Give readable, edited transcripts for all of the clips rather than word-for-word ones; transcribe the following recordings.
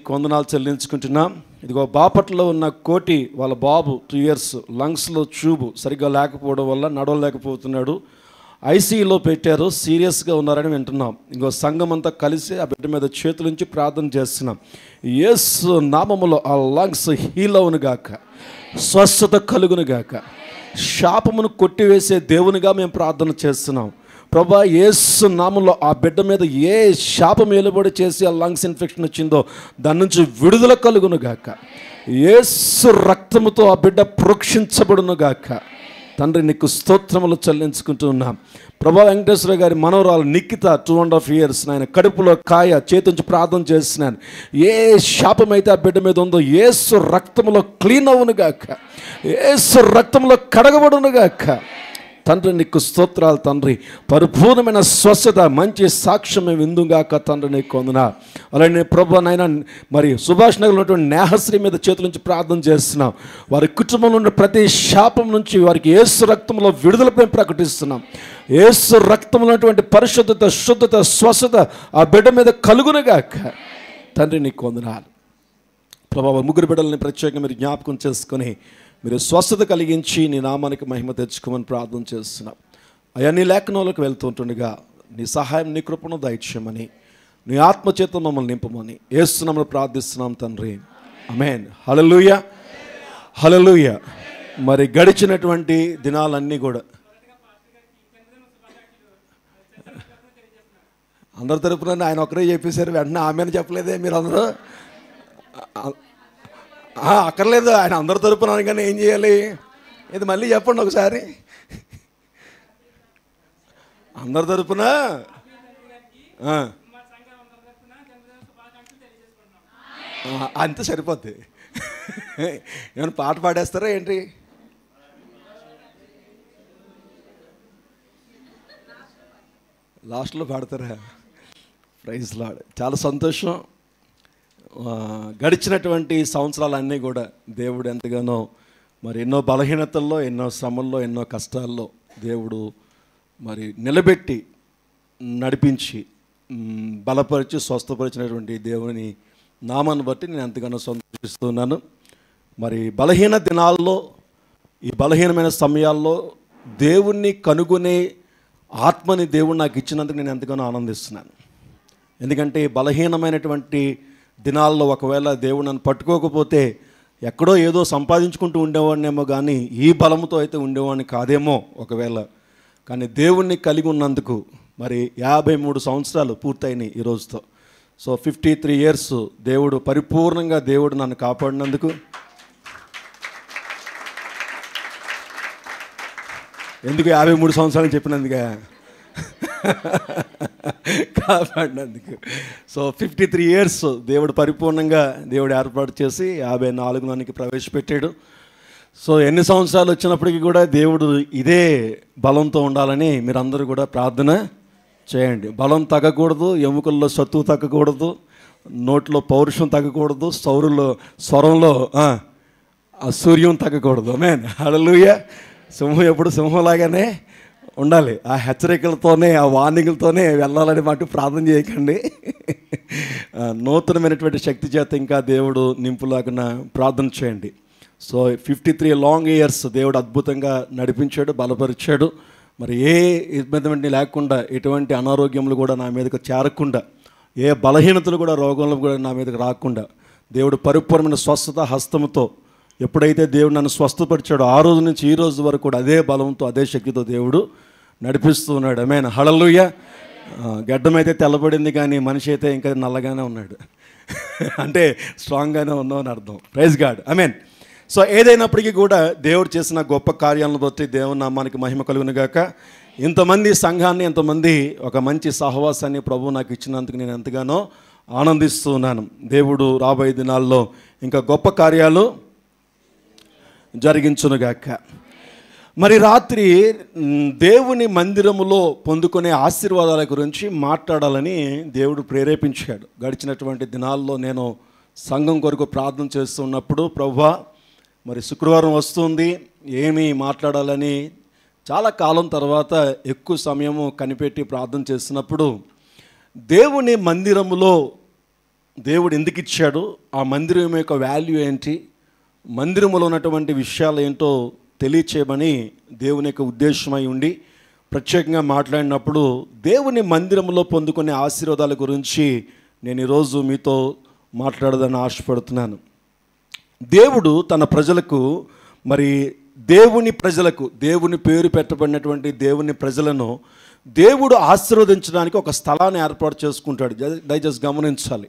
నీకు వందనాలు చెల్లించుకుంటున్నాం. ఇదిగో బాపట్లలో ఉన్న కోటి వాళ్ళ బాబు 2 years లంగ్స్లో ట్యూబ్ సరిగ్గా లేకపోవడం వల్ల నడవలేకపోతున్నాడు. ఐసీయూలో పెట్టారు, సీరియస్గా ఉన్నారని వింటున్నాం. ఇంకో సంఘం అంతా కలిసి ఆ బిడ్డ మీద చేతులుంచి ప్రార్థన చేస్తున్నాం. యేసు నామములో ఆ లంగ్స్ హీల్ అవును గాక, స్వస్థత కలుగును గాక. శాపమును కొట్టివేసే దేవునిగా మేము ప్రార్థన చేస్తున్నాం. ప్రభా, యేసు నామములో ఆ బిడ్డ మీద ఏ శాపం ఏలుబడి చేసి ఆ లంగ్స్ ఇన్ఫెక్షన్ వచ్చిందో దాని నుంచి విడుదల కలుగును గాక. యేసు రక్తముతో ఆ బిడ్డ ప్రోక్షించబడును గాక. తండ్రి, నీకు స్తోత్రములు చెల్లించుకుంటూ ఉన్నాం. ప్రభా, వెంకటేశ్వర గారి మనవరాలు నిఖిత 2.5 years నాయన కడుపులో కాయ చేతుంచి ప్రార్థన చేస్తున్నాను. ఏ శాపం అయితే ఆ బిడ్డ మీద ఉందో యేసు రక్తములో క్లీన్ అవును గాక, యేసు రక్తంలో కడగబడును గాక. తండ్రి, నీకు స్తోత్రాలు తండ్రి. పరిపూర్ణమైన స్వస్థత, మంచి సాక్ష్యం మేము విందుగాక తండ్రి, నీకు వందనా. అలానే ప్రభు నాయన మరి సుభాష్ నగర్లో ఉన్నటువంటి నేహశ్రీ మీద చేతుల నుంచి ప్రార్థన చేస్తున్నాం. వారి కుటుంబంలో ఉన్న ప్రతి శాపం నుంచి వారికి యేసు రక్తంలో విడుదల మేము ప్రకటిస్తున్నాం. యేసు రక్తంలో ఉన్నటువంటి పరిశుద్ధత, శుద్ధత, స్వస్థత ఆ బిడ్డ మీద కలుగునుగాక. తండ్రి, నీకు వందనాలు. ప్రభావ ముగ్గురు బిడ్డలని ప్రత్యేకంగా మీరు జ్ఞాపకం చేసుకొని మీరు స్వస్థత కలిగించి నీ నామానికి మహిమ తెచ్చుకోమని ప్రార్థన చేస్తున్నాం. అయ్యా, నీ లేఖనాలకు వెళ్తుంటుండగా నీ సహాయం, నీ కృపను దయచేయమని, నీ ఆత్మచేత మమ్మల్ని నింపమని యేసు నామములో ప్రార్థిస్తున్నాం తండ్రి. ఆమేన్. హల్లెలూయా, హల్లెలూయా. మరి గడిచినటువంటి దినాలన్నీ కూడా అందరి తరపున ఆయన ఒకరే చెప్పేశారు, వెంటనే ఆమెను చెప్పలేదే మీరు అందరూ? అక్కర్లేదు, ఆయన అందరి తరపున అనగానే ఏం చేయాలి? ఇది మళ్ళీ చెప్పండి ఒకసారి. అందరి తరపున అంతే సరిపోద్ది. ఏమైనా పాట పాడేస్తారా ఏంటి? లాస్ట్లో పాడతారా? Praise lord. చాలా సంతోషం. గడిచినటువంటి సంవత్సరాలన్నీ కూడా దేవుడు ఎంతగానో మరి ఎన్నో బలహీనతల్లో, ఎన్నో శ్రమల్లో, ఎన్నో కష్టాల్లో దేవుడు మరి నిలబెట్టి నడిపించి బలపరిచి స్వస్థపరిచినటువంటి దేవుని నామాన్ని బట్టి నేను ఎంతగానో సంతోషిస్తున్నాను. మరి బలహీన దినాల్లో, ఈ బలహీనమైన సమయాల్లో దేవుణ్ణి కనుగొనే ఆత్మని దేవుడు నాకు ఇచ్చినందుకు నేను ఎంతగానో ఆనందిస్తున్నాను. ఎందుకంటే బలహీనమైనటువంటి దినాల్లో ఒకవేళ దేవుడు నన్ను పట్టుకోకపోతే ఎక్కడో ఏదో సంపాదించుకుంటూ ఉండేవాడినేమో, కానీ ఈ బలముతో అయితే ఉండేవాడిని కాదేమో ఒకవేళ. కానీ దేవుణ్ణి కలిగి ఉన్నందుకు మరి 53 సంవత్సరాలు పూర్తయినాయి ఈ రోజుతో. సో 53 years దేవుడు పరిపూర్ణంగా దేవుడు నన్ను కాపాడినందుకు. ఎందుకు 53 సంవత్సరాలు చెప్పినందుకే కాపాడినందుకు. సో 53 years దేవుడు పరిపూర్ణంగా దేవుడు ఏర్పాటు చేసి 54 ప్రవేశపెట్టాడు. సో ఎన్ని సంవత్సరాలు వచ్చినప్పటికీ కూడా దేవుడు ఇదే బలంతో ఉండాలని మీరందరూ కూడా ప్రార్థన చేయండి. బలం తగ్గకూడదు, ఎముకల్లో సత్తువు తగ్గకూడదు, నోట్లో పౌరుషం తగ్గకూడదు, స్వరంలో ఆ సూర్యం తగ్గకూడదు. ఆమేన్. హల్లెలూయా. సింహం ఎప్పుడు సింహంలాగానే ఉండాలి. ఆ హెచ్చరికలతోనే, ఆ వార్నింగ్లతోనే వెళ్ళాలని మాట ప్రార్థన చేయకండి. నూతనమైనటువంటి శక్తి చేత ఇంకా దేవుడు నింపులాగా ప్రార్థన చేయండి. సో 53 long years దేవుడు అద్భుతంగా నడిపించాడు, బలపరిచాడు. మరి ఏ ఇబ్బంది లేకుండా, ఎటువంటి అనారోగ్యములు కూడా నా మీదకు చేరకుండా, ఏ బలహీనతలు కూడా, రోగములు కూడా నా మీదకు రాకుండా దేవుడు పరిపూర్ణమైన స్వస్థత హస్తముతో ఎప్పుడైతే దేవుడు నన్ను స్వస్థపరిచాడో ఆ రోజు నుంచి ఈ రోజు వరకు కూడా అదే బలంతో, అదే శక్తితో దేవుడు నడిపిస్తూ ఉన్నాడు. ఆమేన్. హల్లెలూయా. గడ్డం అయితే తెల్లబడింది కానీ మనిషి అయితే ఇంకా నల్లగానే ఉన్నాడు. అంటే స్ట్రాంగ్గానే ఉన్నామని అర్థం. Praise God. ఆమేన్. సో ఏదైనప్పటికీ కూడా దేవుడు చేసిన గొప్ప కార్యాలను బట్టి దేవుని నామానికి మహిమ కలుగునుగాక. ఇంతమంది సంఘాన్ని, ఇంతమంది ఒక మంచి సహవాసాన్ని ప్రభువు నాకు ఇచ్చినందుకు నేను ఎంతగానో ఆనందిస్తూ ఉన్నాను. దేవుడు రాబోయే దినాల్లో ఇంకా గొప్ప కార్యాలు జరిగించునుగాక. మరి రాత్రి దేవుని మందిరములో పొందుకునే ఆశీర్వాదాల గురించి మాట్లాడాలని దేవుడు ప్రేరేపించాడు. గడిచినటువంటి దినాల్లో నేను సంఘం కొరకు ప్రార్థన చేస్తున్నప్పుడు, ప్రభువా మరి శుక్రవారం వస్తుంది, ఏమి మాట్లాడాలని చాలా కాలం తర్వాత ఎక్కువ సమయము కనిపెట్టి ప్రార్థన చేస్తున్నప్పుడు దేవుని మందిరములో దేవుడు ఎందుకు ఇచ్చాడు, ఆ మందిరం యొక్క వాల్యూ ఏంటి, మందిరములో ఉన్నటువంటి విషయాలు ఏంటో తెలియచేయమని దేవుని యొక్క ఉద్దేశమై ఉండి ప్రత్యేకంగా మాట్లాడినప్పుడు దేవుని మందిరంలో పొందుకునే ఆశీర్వాదాల గురించి నేను ఈరోజు మీతో మాట్లాడదని ఆశపడుతున్నాను. దేవుడు తన ప్రజలకు, మరి దేవుని పేరు పెట్టబడినటువంటి దేవుని ప్రజలను దేవుడు ఆశీర్వదించడానికి ఒక స్థలాన్ని ఏర్పాటు చేసుకుంటాడు. దయచేసి గమనించాలి.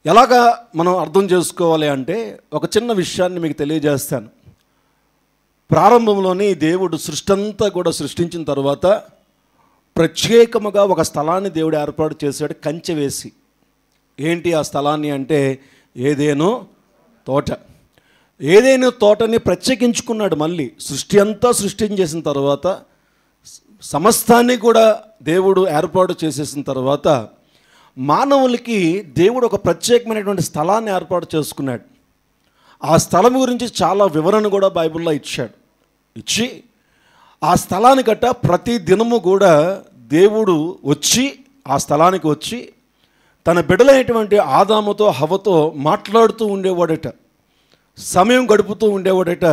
ఎలాగా మనం అర్థం చేసుకోవాలి అంటే, ఒక చిన్న విషయాన్ని మీకు తెలియజేస్తాను. ప్రారంభంలోని దేవుడు సృష్టి అంతా కూడా సృష్టించిన తర్వాత ప్రత్యేకముగా ఒక స్థలాన్ని దేవుడు ఏర్పాటు చేశాడు, కంచె వేసి. ఏంటి ఆ స్థలాన్ని అంటే, ఏదేనో తోట. ఏదేనో తోటని ప్రత్యేకించుకున్నాడు. మళ్ళీ సృష్టి అంతా సృష్టించేసిన తర్వాత, సమస్తాన్ని కూడా దేవుడు ఏర్పాటు చేసేసిన తర్వాత, మానవులకి దేవుడు ఒక ప్రత్యేకమైనటువంటి స్థలాన్ని ఏర్పాటు చేసుకున్నాడు. ఆ స్థలం గురించి చాలా వివరణ కూడా బైబిల్లో ఇచ్చి ఆ స్థలాన్ని గట్ట ప్రతి దినము కూడా దేవుడు వచ్చి ఆ స్థలానికి వచ్చి తన బిడ్డలైనటువంటి ఆదాముతో హవ్వతో మాట్లాడుతూ ఉండేవాడట, సమయం గడుపుతూ ఉండేవాడట.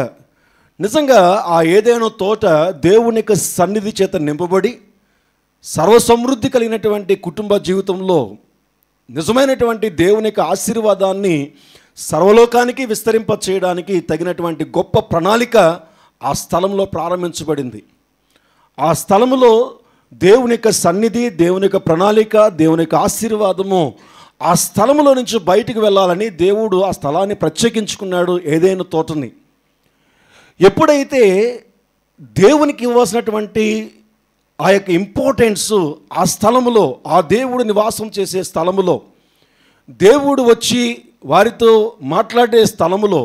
నిజంగా ఆ ఏదైనా తోట దేవుని యొక్క సన్నిధి చేత నింపబడి సర్వసమృద్ధి కలిగినటువంటి కుటుంబ జీవితంలో నిజమైనటువంటి దేవుని యొక్క ఆశీర్వాదాన్ని సర్వలోకానికి విస్తరింప చేయడానికి తగినటువంటి గొప్ప ప్రణాళిక ఆ స్థలంలో ప్రారంభించబడింది. ఆ స్థలంలో దేవుని యొక్క సన్నిధి, దేవుని యొక్క ప్రణాళిక, దేవుని యొక్క ఆశీర్వాదము ఆ స్థలంలో నుంచి బయటికి వెళ్ళాలని దేవుడు ఆ స్థలాన్ని ప్రత్యేకించుకున్నాడు, ఏదైనా తోటని. ఎప్పుడైతే దేవునికి ఇవ్వాల్సినటువంటి ఆ యొక్క ఇంపార్టెన్స్ ఆ స్థలములో, ఆ దేవుడు నివాసం చేసే స్థలములో, దేవుడు వచ్చి వారితో మాట్లాడే స్థలములో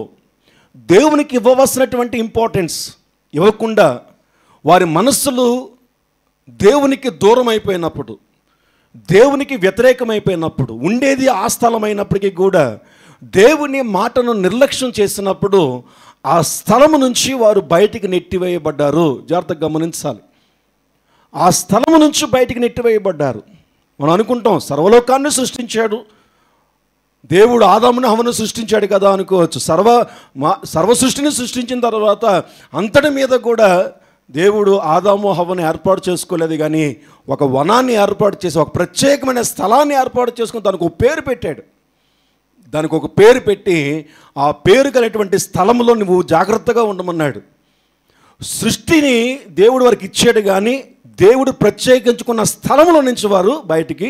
దేవునికి ఇవ్వవలసినటువంటి ఇంపార్టెన్స్ ఇవ్వకుండా వారి మనస్సులు దేవునికి దూరం అయిపోయినప్పుడు, దేవునికి వ్యతిరేకమైపోయినప్పుడు, ఉండేది ఆ స్థలమైనప్పటికీ కూడా దేవుని మాటను నిర్లక్ష్యం చేసినప్పుడు ఆ స్థలము నుంచి వారు బయటికి నెట్టివేయబడ్డారు. జాగ్రత్తగా గమనించాలి. ఆ స్థలము నుంచి బయటికి నెట్టివేయబడ్డారు. మనం అనుకుంటాం సర్వలోకాన్ని సృష్టించాడు దేవుడు, ఆదామును హవ్వను సృష్టించాడు కదా అనుకోవచ్చు. సర్వ సృష్టిని సృష్టించిన తర్వాత అంతటి మీద కూడా దేవుడు ఆదాము హవ్వను ఏర్పాటు చేసుకోలేదు, కానీ ఒక వనాన్ని ఏర్పాటు చేసి ఒక ప్రత్యేకమైన స్థలాన్ని ఏర్పాటు చేసుకుని దానికి ఒక పేరు పెట్టాడు. దానికి ఒక పేరు పెట్టి ఆ పేరు కలిగినటువంటి స్థలంలో నువ్వు జాగ్రత్తగా ఉండమన్నాడు. సృష్టిని దేవుడు వారికి ఇచ్చాడు, కానీ దేవుడు ప్రత్యేకించుకున్న స్థలంలో నుంచి వారు బయటికి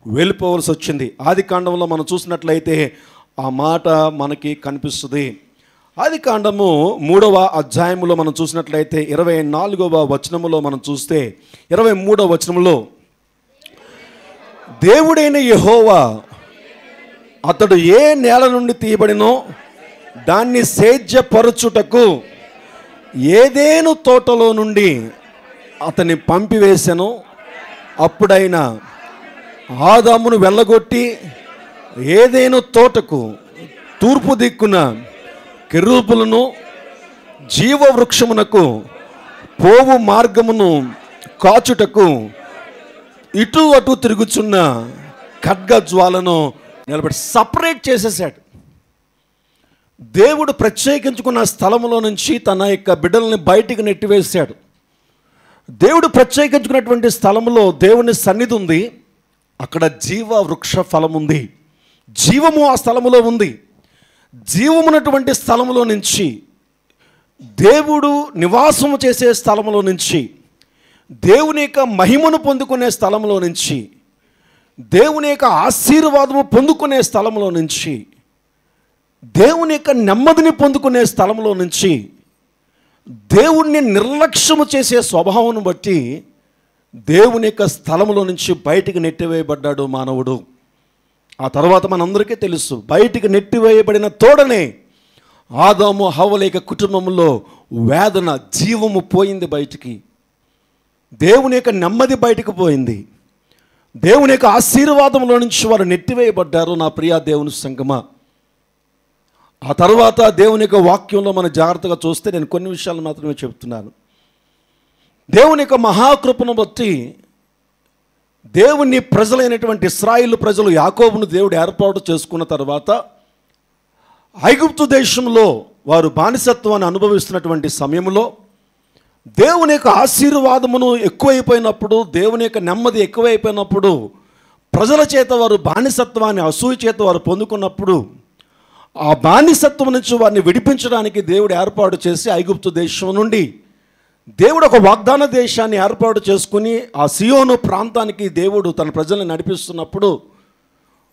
వెళ్ళిపోవలసి వచ్చింది. ఆది కాండంలో మనం చూసినట్లయితే ఆ మాట మనకి కనిపిస్తుంది. ఆది కాండము 3వ అధ్యాయములో మనం చూసినట్లయితే 24వ వచనములో మనం చూస్తే 23వ వచనములో, దేవుడైన యెహోవా అతడు ఏ నేల నుండి తీయబడినో దాన్ని సేద్యపరచుటకు ఏదేను తోటలో నుండి అతన్ని పంపివేసెను. అప్పుడైన ఆదామును వెళ్ళగొట్టి ఏదేను తోటకు తూర్పు దిక్కున కెరూబులను, జీవవృక్షమునకు పోవు మార్గమును కాచుటకు ఇటు అటు తిరుగుచున్న ఖడ్గజ్వాలను నిలబడి సపరేట్ చేసేసాడు. దేవుడు ప్రత్యేకించుకున్న స్థలంలో నుంచి తన యొక్క బిడ్డల్ని బయటికి నెట్టివేశాడు. దేవుడు ప్రత్యేకించుకున్నటువంటి స్థలంలో దేవుని సన్నిధి ఉంది, అక్కడ జీవ వృక్ష ఫలం ఉంది, జీవము ఆ స్థలములో ఉంది. జీవమున్నటువంటి స్థలములో నుంచి, దేవుడు నివాసము చేసే స్థలములో నుంచి, దేవుని యొక్క మహిమను పొందుకునే స్థలంలో నుంచి, దేవుని యొక్క ఆశీర్వాదము పొందుకునే స్థలంలో నుంచి, దేవుని యొక్క నెమ్మదిని పొందుకునే స్థలంలో నుంచి, దేవుణ్ణి నిర్లక్ష్యము చేసే స్వభావం బట్టి దేవుని యొక్క స్థలంలో నుంచి బయటికి నెట్టివేయబడ్డాడు మానవుడు. ఆ తర్వాత మనందరికీ తెలుసు, బయటికి నెట్టివేయబడిన తోడనే ఆదాము హవ్వల యొక్క కుటుంబంలో వేదన, జీవము పోయింది బయటికి. దేవుని యొక్క నెమ్మది బయటకు పోయింది. దేవుని యొక్క ఆశీర్వాదంలో నుంచి వారు నెట్టివేయబడ్డారు. నా ప్రియ దేవుని సంగమా, ఆ తర్వాత దేవుని యొక్క వాక్యంలో మనం జాగ్రత్తగా చూస్తే, నేను కొన్ని విషయాలు మాత్రమే చెప్తున్నాను. దేవుని యొక్క మహాకృపను బట్టి దేవుని ప్రజలైనటువంటి ఇశ్రాయేలు ప్రజలు యాకోబును దేవుడు ఏర్పాటు చేసుకున్న తర్వాత ఐగుప్తు దేశంలో వారు బానిసత్వాన్ని అనుభవిస్తున్నటువంటి సమయంలో దేవుని యొక్క ఆశీర్వాదమును ఎక్కువైపోయినప్పుడు, దేవుని యొక్క నెమ్మది ఎక్కువైపోయినప్పుడు, ప్రజల చేత వారు బానిసత్వాన్ని అసూయ చేత వారు పొందుకున్నప్పుడు ఆ బానిసత్వం నుంచి వారిని విడిపించడానికి దేవుడు ఏర్పాటు చేసి ఐగుప్తు దేశం నుండి దేవుడు ఒక వాగ్దాన దేశాన్ని ఏర్పాటు చేసుకుని ఆ సియోను ప్రాంతానికి దేవుడు తన ప్రజల్ని నడిపిస్తున్నప్పుడు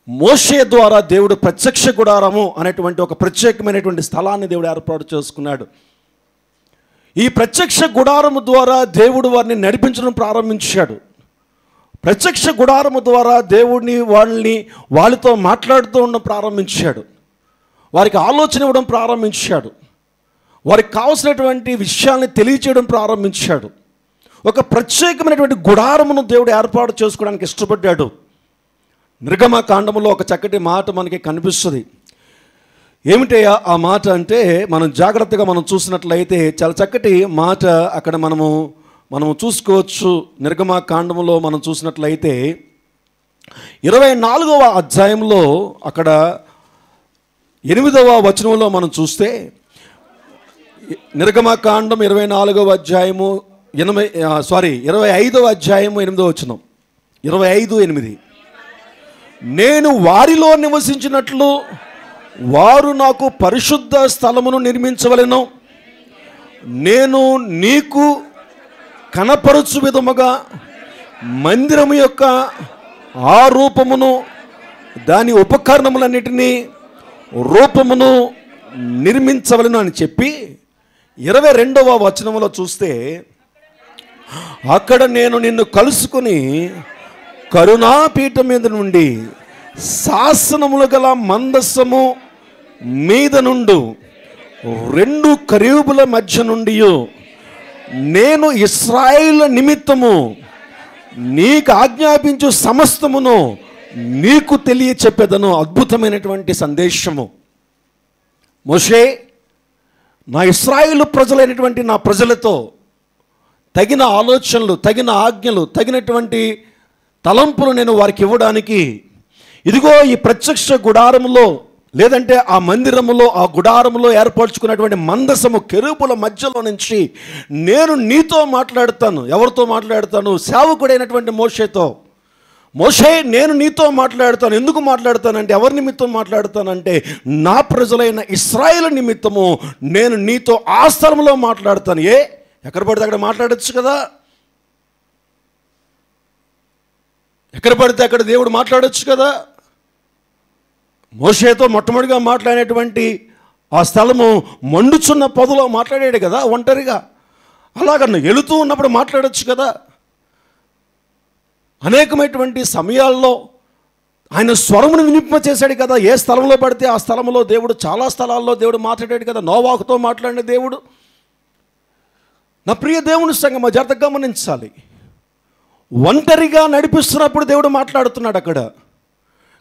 మోషే ద్వారా దేవుడు ప్రత్యక్ష గుడారము అనేటువంటి ఒక ప్రత్యేకమైనటువంటి స్థలాన్ని దేవుడు ఏర్పాటు చేసుకున్నాడు. ఈ ప్రత్యక్ష గుడారము ద్వారా దేవుడు వారిని నడిపించడం ప్రారంభించాడు. ప్రత్యక్ష గుడారము ద్వారా దేవుడిని వాళ్ళతో మాట్లాడుతూ ఉండడం ప్రారంభించాడు. వారికి ఆలోచన ఇవ్వడం ప్రారంభించాడు. వారికి కావలసినటువంటి విషయాల్ని తెలియచేయడం ప్రారంభించాడు. ఒక ప్రత్యేకమైనటువంటి గుడారమును దేవుడు ఏర్పాటు చేసుకోవడానికి ఇష్టపడ్డాడు. నిర్గమకాండములో ఒక చక్కటి మాట మనకి కనిపిస్తుంది. ఏమిటయ్యా ఆ మాట అంటే, మనం జాగ్రత్తగా చూసినట్లయితే చాలా చక్కటి మాట అక్కడ మనము చూసుకోవచ్చు. నిర్గమకాండములో మనం చూసినట్లయితే 24వ అధ్యాయంలో అక్కడ 8వ వచనంలో మనం చూస్తే, నిర్గమకాండం 24వ అధ్యాయము 25వ అధ్యాయము 8వ వచనం, 25:8, నేను వారిలో నివసించినట్లు వారు నాకు పరిశుద్ధ స్థలమును నిర్మించవలెను, నేను నీకు కనపరచు విధముగా మందిరము యొక్క ఆ రూపమును దాని ఉపకరణములన్నిటినీ రూపమును నిర్మించవలను అని చెప్పి 22వ వచనంలో చూస్తే, అక్కడ నేను నిన్ను కలుసుకుని కరుణాపీఠం మీద నుండి శాసనములు గల మందసము మీద నుండు 2 కరీబుల మధ్య నుండి నేను ఇశ్రాయేలు నిమిత్తము నీకు ఆజ్ఞాపించు సమస్తమును నీకు తెలియచెప్పేదను. అద్భుతమైనటువంటి సందేశము. మోషే, నా ఇశ్రాయేలు ప్రజలైనటువంటి నా ప్రజలతో తగిన ఆలోచనలు, తగిన ఆజ్ఞలు, తగినటువంటి తలంపులు నేను వారికి ఇవ్వడానికి ఇదిగో ఈ ప్రత్యక్ష గుడారములో, లేదంటే ఆ మందిరములో, ఆ గుడారములో ఏర్పరచుకున్నటువంటి మందసము కెరూబుల మధ్యలో నుంచి నేను నీతో మాట్లాడతాను. ఎవరితో మాట్లాడతాను? సేవకుడైనటువంటి మోషేతో. మోషే, నేను నీతో మాట్లాడతాను. ఎందుకు మాట్లాడతానంటే, ఎవరి నిమిత్తం మాట్లాడతానంటే, నా ప్రజలైన ఇశ్రాయేలు నిమిత్తము నేను నీతో ఆ స్థలంలో మాట్లాడతాను. ఎక్కడ పడితే అక్కడ మాట్లాడచ్చు కదా, ఎక్కడ పడితే అక్కడ దేవుడు మాట్లాడచ్చు కదా. మోషేతో మొట్టమొదటిగా మాట్లాడినటువంటి ఆ స్థలము మండుచున్న పొదలో మాట్లాడాడు కదా, ఒంటరిగా. అలాగన్నా వెళుతూ ఉన్నప్పుడు మాట్లాడచ్చు కదా. అనేకమైనటువంటి సమయాల్లో ఆయన స్వరమును వినిపింపచేశాడు కదా. ఏ స్థలంలో పడితే ఆ స్థలంలో దేవుడు, చాలా స్థలాల్లో దేవుడు మాట్లాడాడు కదా. నోవాహుతో మాట్లాడిన దేవుడు. నా ప్రియ దేవుని సంగమా, జాగ్రత్తగా గమనించాలి. ఒంటరిగా నడిపిస్తున్నప్పుడు దేవుడు మాట్లాడుతున్నాడు అక్కడ.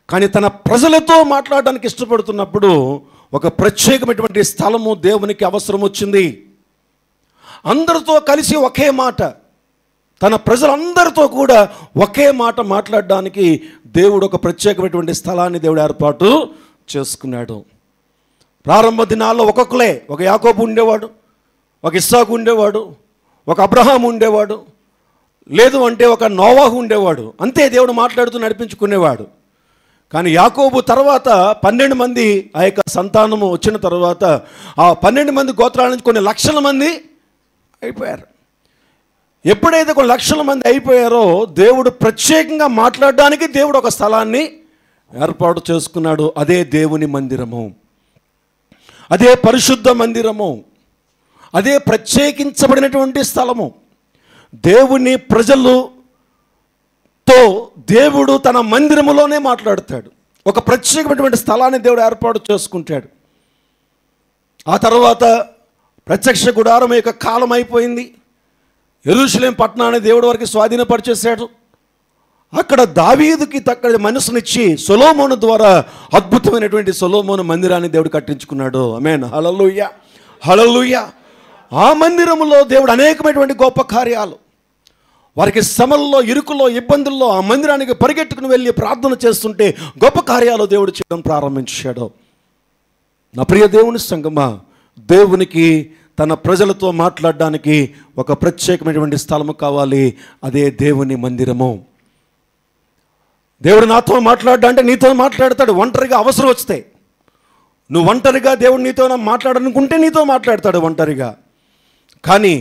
కానీ తన ప్రజలతో మాట్లాడడానికి ఇష్టపడుతున్నప్పుడు ఒక ప్రత్యేకమైనటువంటి స్థలము దేవునికి అవసరం వచ్చింది. అందరితో కలిసి ఒకే మాట, తన ప్రజలందరితో కూడా ఒకే మాట మాట్లాడడానికి దేవుడు ఒక ప్రత్యేకమైనటువంటి స్థలాన్ని దేవుడు ఏర్పాటు చేసుకున్నాడు. ప్రారంభ దినాల్లో ఒక్కొక్కలే, ఒక యాకోబు ఉండేవాడు, ఒక ఇస్సాకు ఉండేవాడు, ఒక అబ్రహాం ఉండేవాడు, లేదు అంటే ఒక నోవాహు ఉండేవాడు. అంతే దేవుడు మాట్లాడుతూ నడిపించుకునేవాడు. కానీ యాకోబు తర్వాత 12 మంది ఆ యొక్క సంతానము వచ్చిన తర్వాత ఆ 12 మంది గోత్రాల నుంచి కొన్ని లక్షల మంది అయిపోయారు. ఎప్పుడైతే కొన్ని లక్షల మంది అయిపోయారో దేవుడు ప్రత్యేకంగా మాట్లాడడానికి దేవుడు ఒక స్థలాన్ని ఏర్పాటు చేసుకున్నాడు. అదే దేవుని మందిరము, అదే పరిశుద్ధ మందిరము, అదే ప్రత్యేకించబడినటువంటి స్థలము. దేవుని ప్రజలతో దేవుడు తన మందిరములోనే మాట్లాడతాడు. ఒక ప్రత్యేకమైనటువంటి స్థలాన్ని దేవుడు ఏర్పాటు చేసుకుంటాడు. ఆ తర్వాత ప్రత్యక్ష గుడారం యొక్క కాలం అయిపోయింది. యెరూషలేం పట్టణాన్ని దేవుడు వారికి స్వాధీనపరిచేశాడు. అక్కడ దావీదుకి తగ్గ మనసునిచ్చి సొలొమోను ద్వారా అద్భుతమైనటువంటి సొలొమోను మందిరాన్ని దేవుడు కట్టించుకున్నాడు. ఆమేన్, హల్లెలూయా, హల్లెలూయా. ఆ మందిరములో దేవుడు అనేకమైనటువంటి గొప్ప కార్యాలు, వారికి శ్రమల్లో, ఇరుకుల్లో, ఇబ్బందుల్లో ఆ మందిరానికి పరిగెట్టుకుని వెళ్ళి ప్రార్థన చేస్తుంటే గొప్ప కార్యాలు దేవుడు చేయడం ప్రారంభించాడు. నా ప్రియ దేవుని సంగమా, దేవునికి తన ప్రజలతో మాట్లాడడానికి ఒక ప్రత్యేకమైనటువంటి స్థలము కావాలి. అదే దేవుని మందిరము. దేవుడు నాతో మాట్లాడ్డా నీతో మాట్లాడతాడు. ఒంటరిగా అవసరం వస్తే, నువ్వు ఒంటరిగా దేవుడు నీతో మాట్లాడాలనుకుంటే నీతో మాట్లాడతాడు ఒంటరిగా. కానీ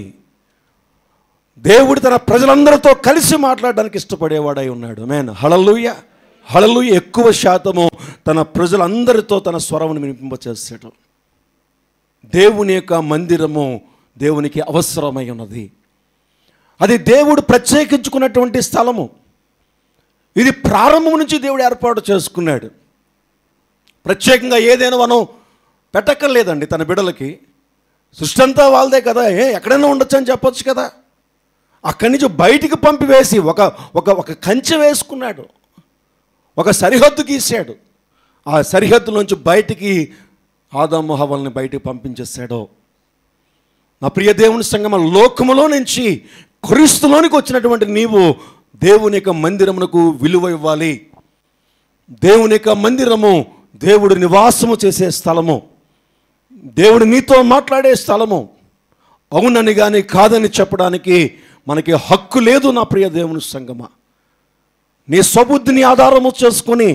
దేవుడు తన ప్రజలందరితో కలిసి మాట్లాడడానికి ఇష్టపడేవాడై ఉన్నాడు. ఆమేన్. హల్లెలూయా, హల్లెలూయా. ఎక్కువ శాతము తన ప్రజలందరితో తన స్వరమును వినిపింపచేస్తాడు. దేవుని యొక్క మందిరము దేవునికి అవసరమై ఉన్నది. అది దేవుడు ప్రత్యేకించుకున్నటువంటి స్థలము. ఇది ప్రారంభం నుంచి దేవుడు ఏర్పాటు చేసుకున్నాడు. ప్రత్యేకంగా ఏదైనా మనం పెట్టక్కర్లేదండి తన బిడ్డలకి. సృష్టి అంతా వాళ్ళదే కదా, ఎక్కడైనా ఉండొచ్చు అని చెప్పొచ్చు కదా. అక్కడి నుంచి బయటికి పంపివేసి ఒక కంచె వేసుకున్నాడు, ఒక సరిహద్దు గీశాడు. ఆ సరిహద్దులోంచి బయటికి ఆదాము హవ్వల్ని బయటికి పంపించేశాడు. నా ప్రియ దేవుని సంగమా, లోకములో నుంచి క్రీస్తులోనికి వచ్చినటువంటి నీవు దేవుని యొక్క మందిరమునకు విలువ ఇవ్వాలి. దేవుని యొక్క మందిరము దేవుడు నివాసము చేసే స్థలము, దేవుడు నీతో మాట్లాడే స్థలము. అవునని కానీ కాదని చెప్పడానికి మనకి హక్కు లేదు. నా ప్రియ దేవుని సంగమా, నీ స్వబుద్ధిని ఆధారము చేసుకొని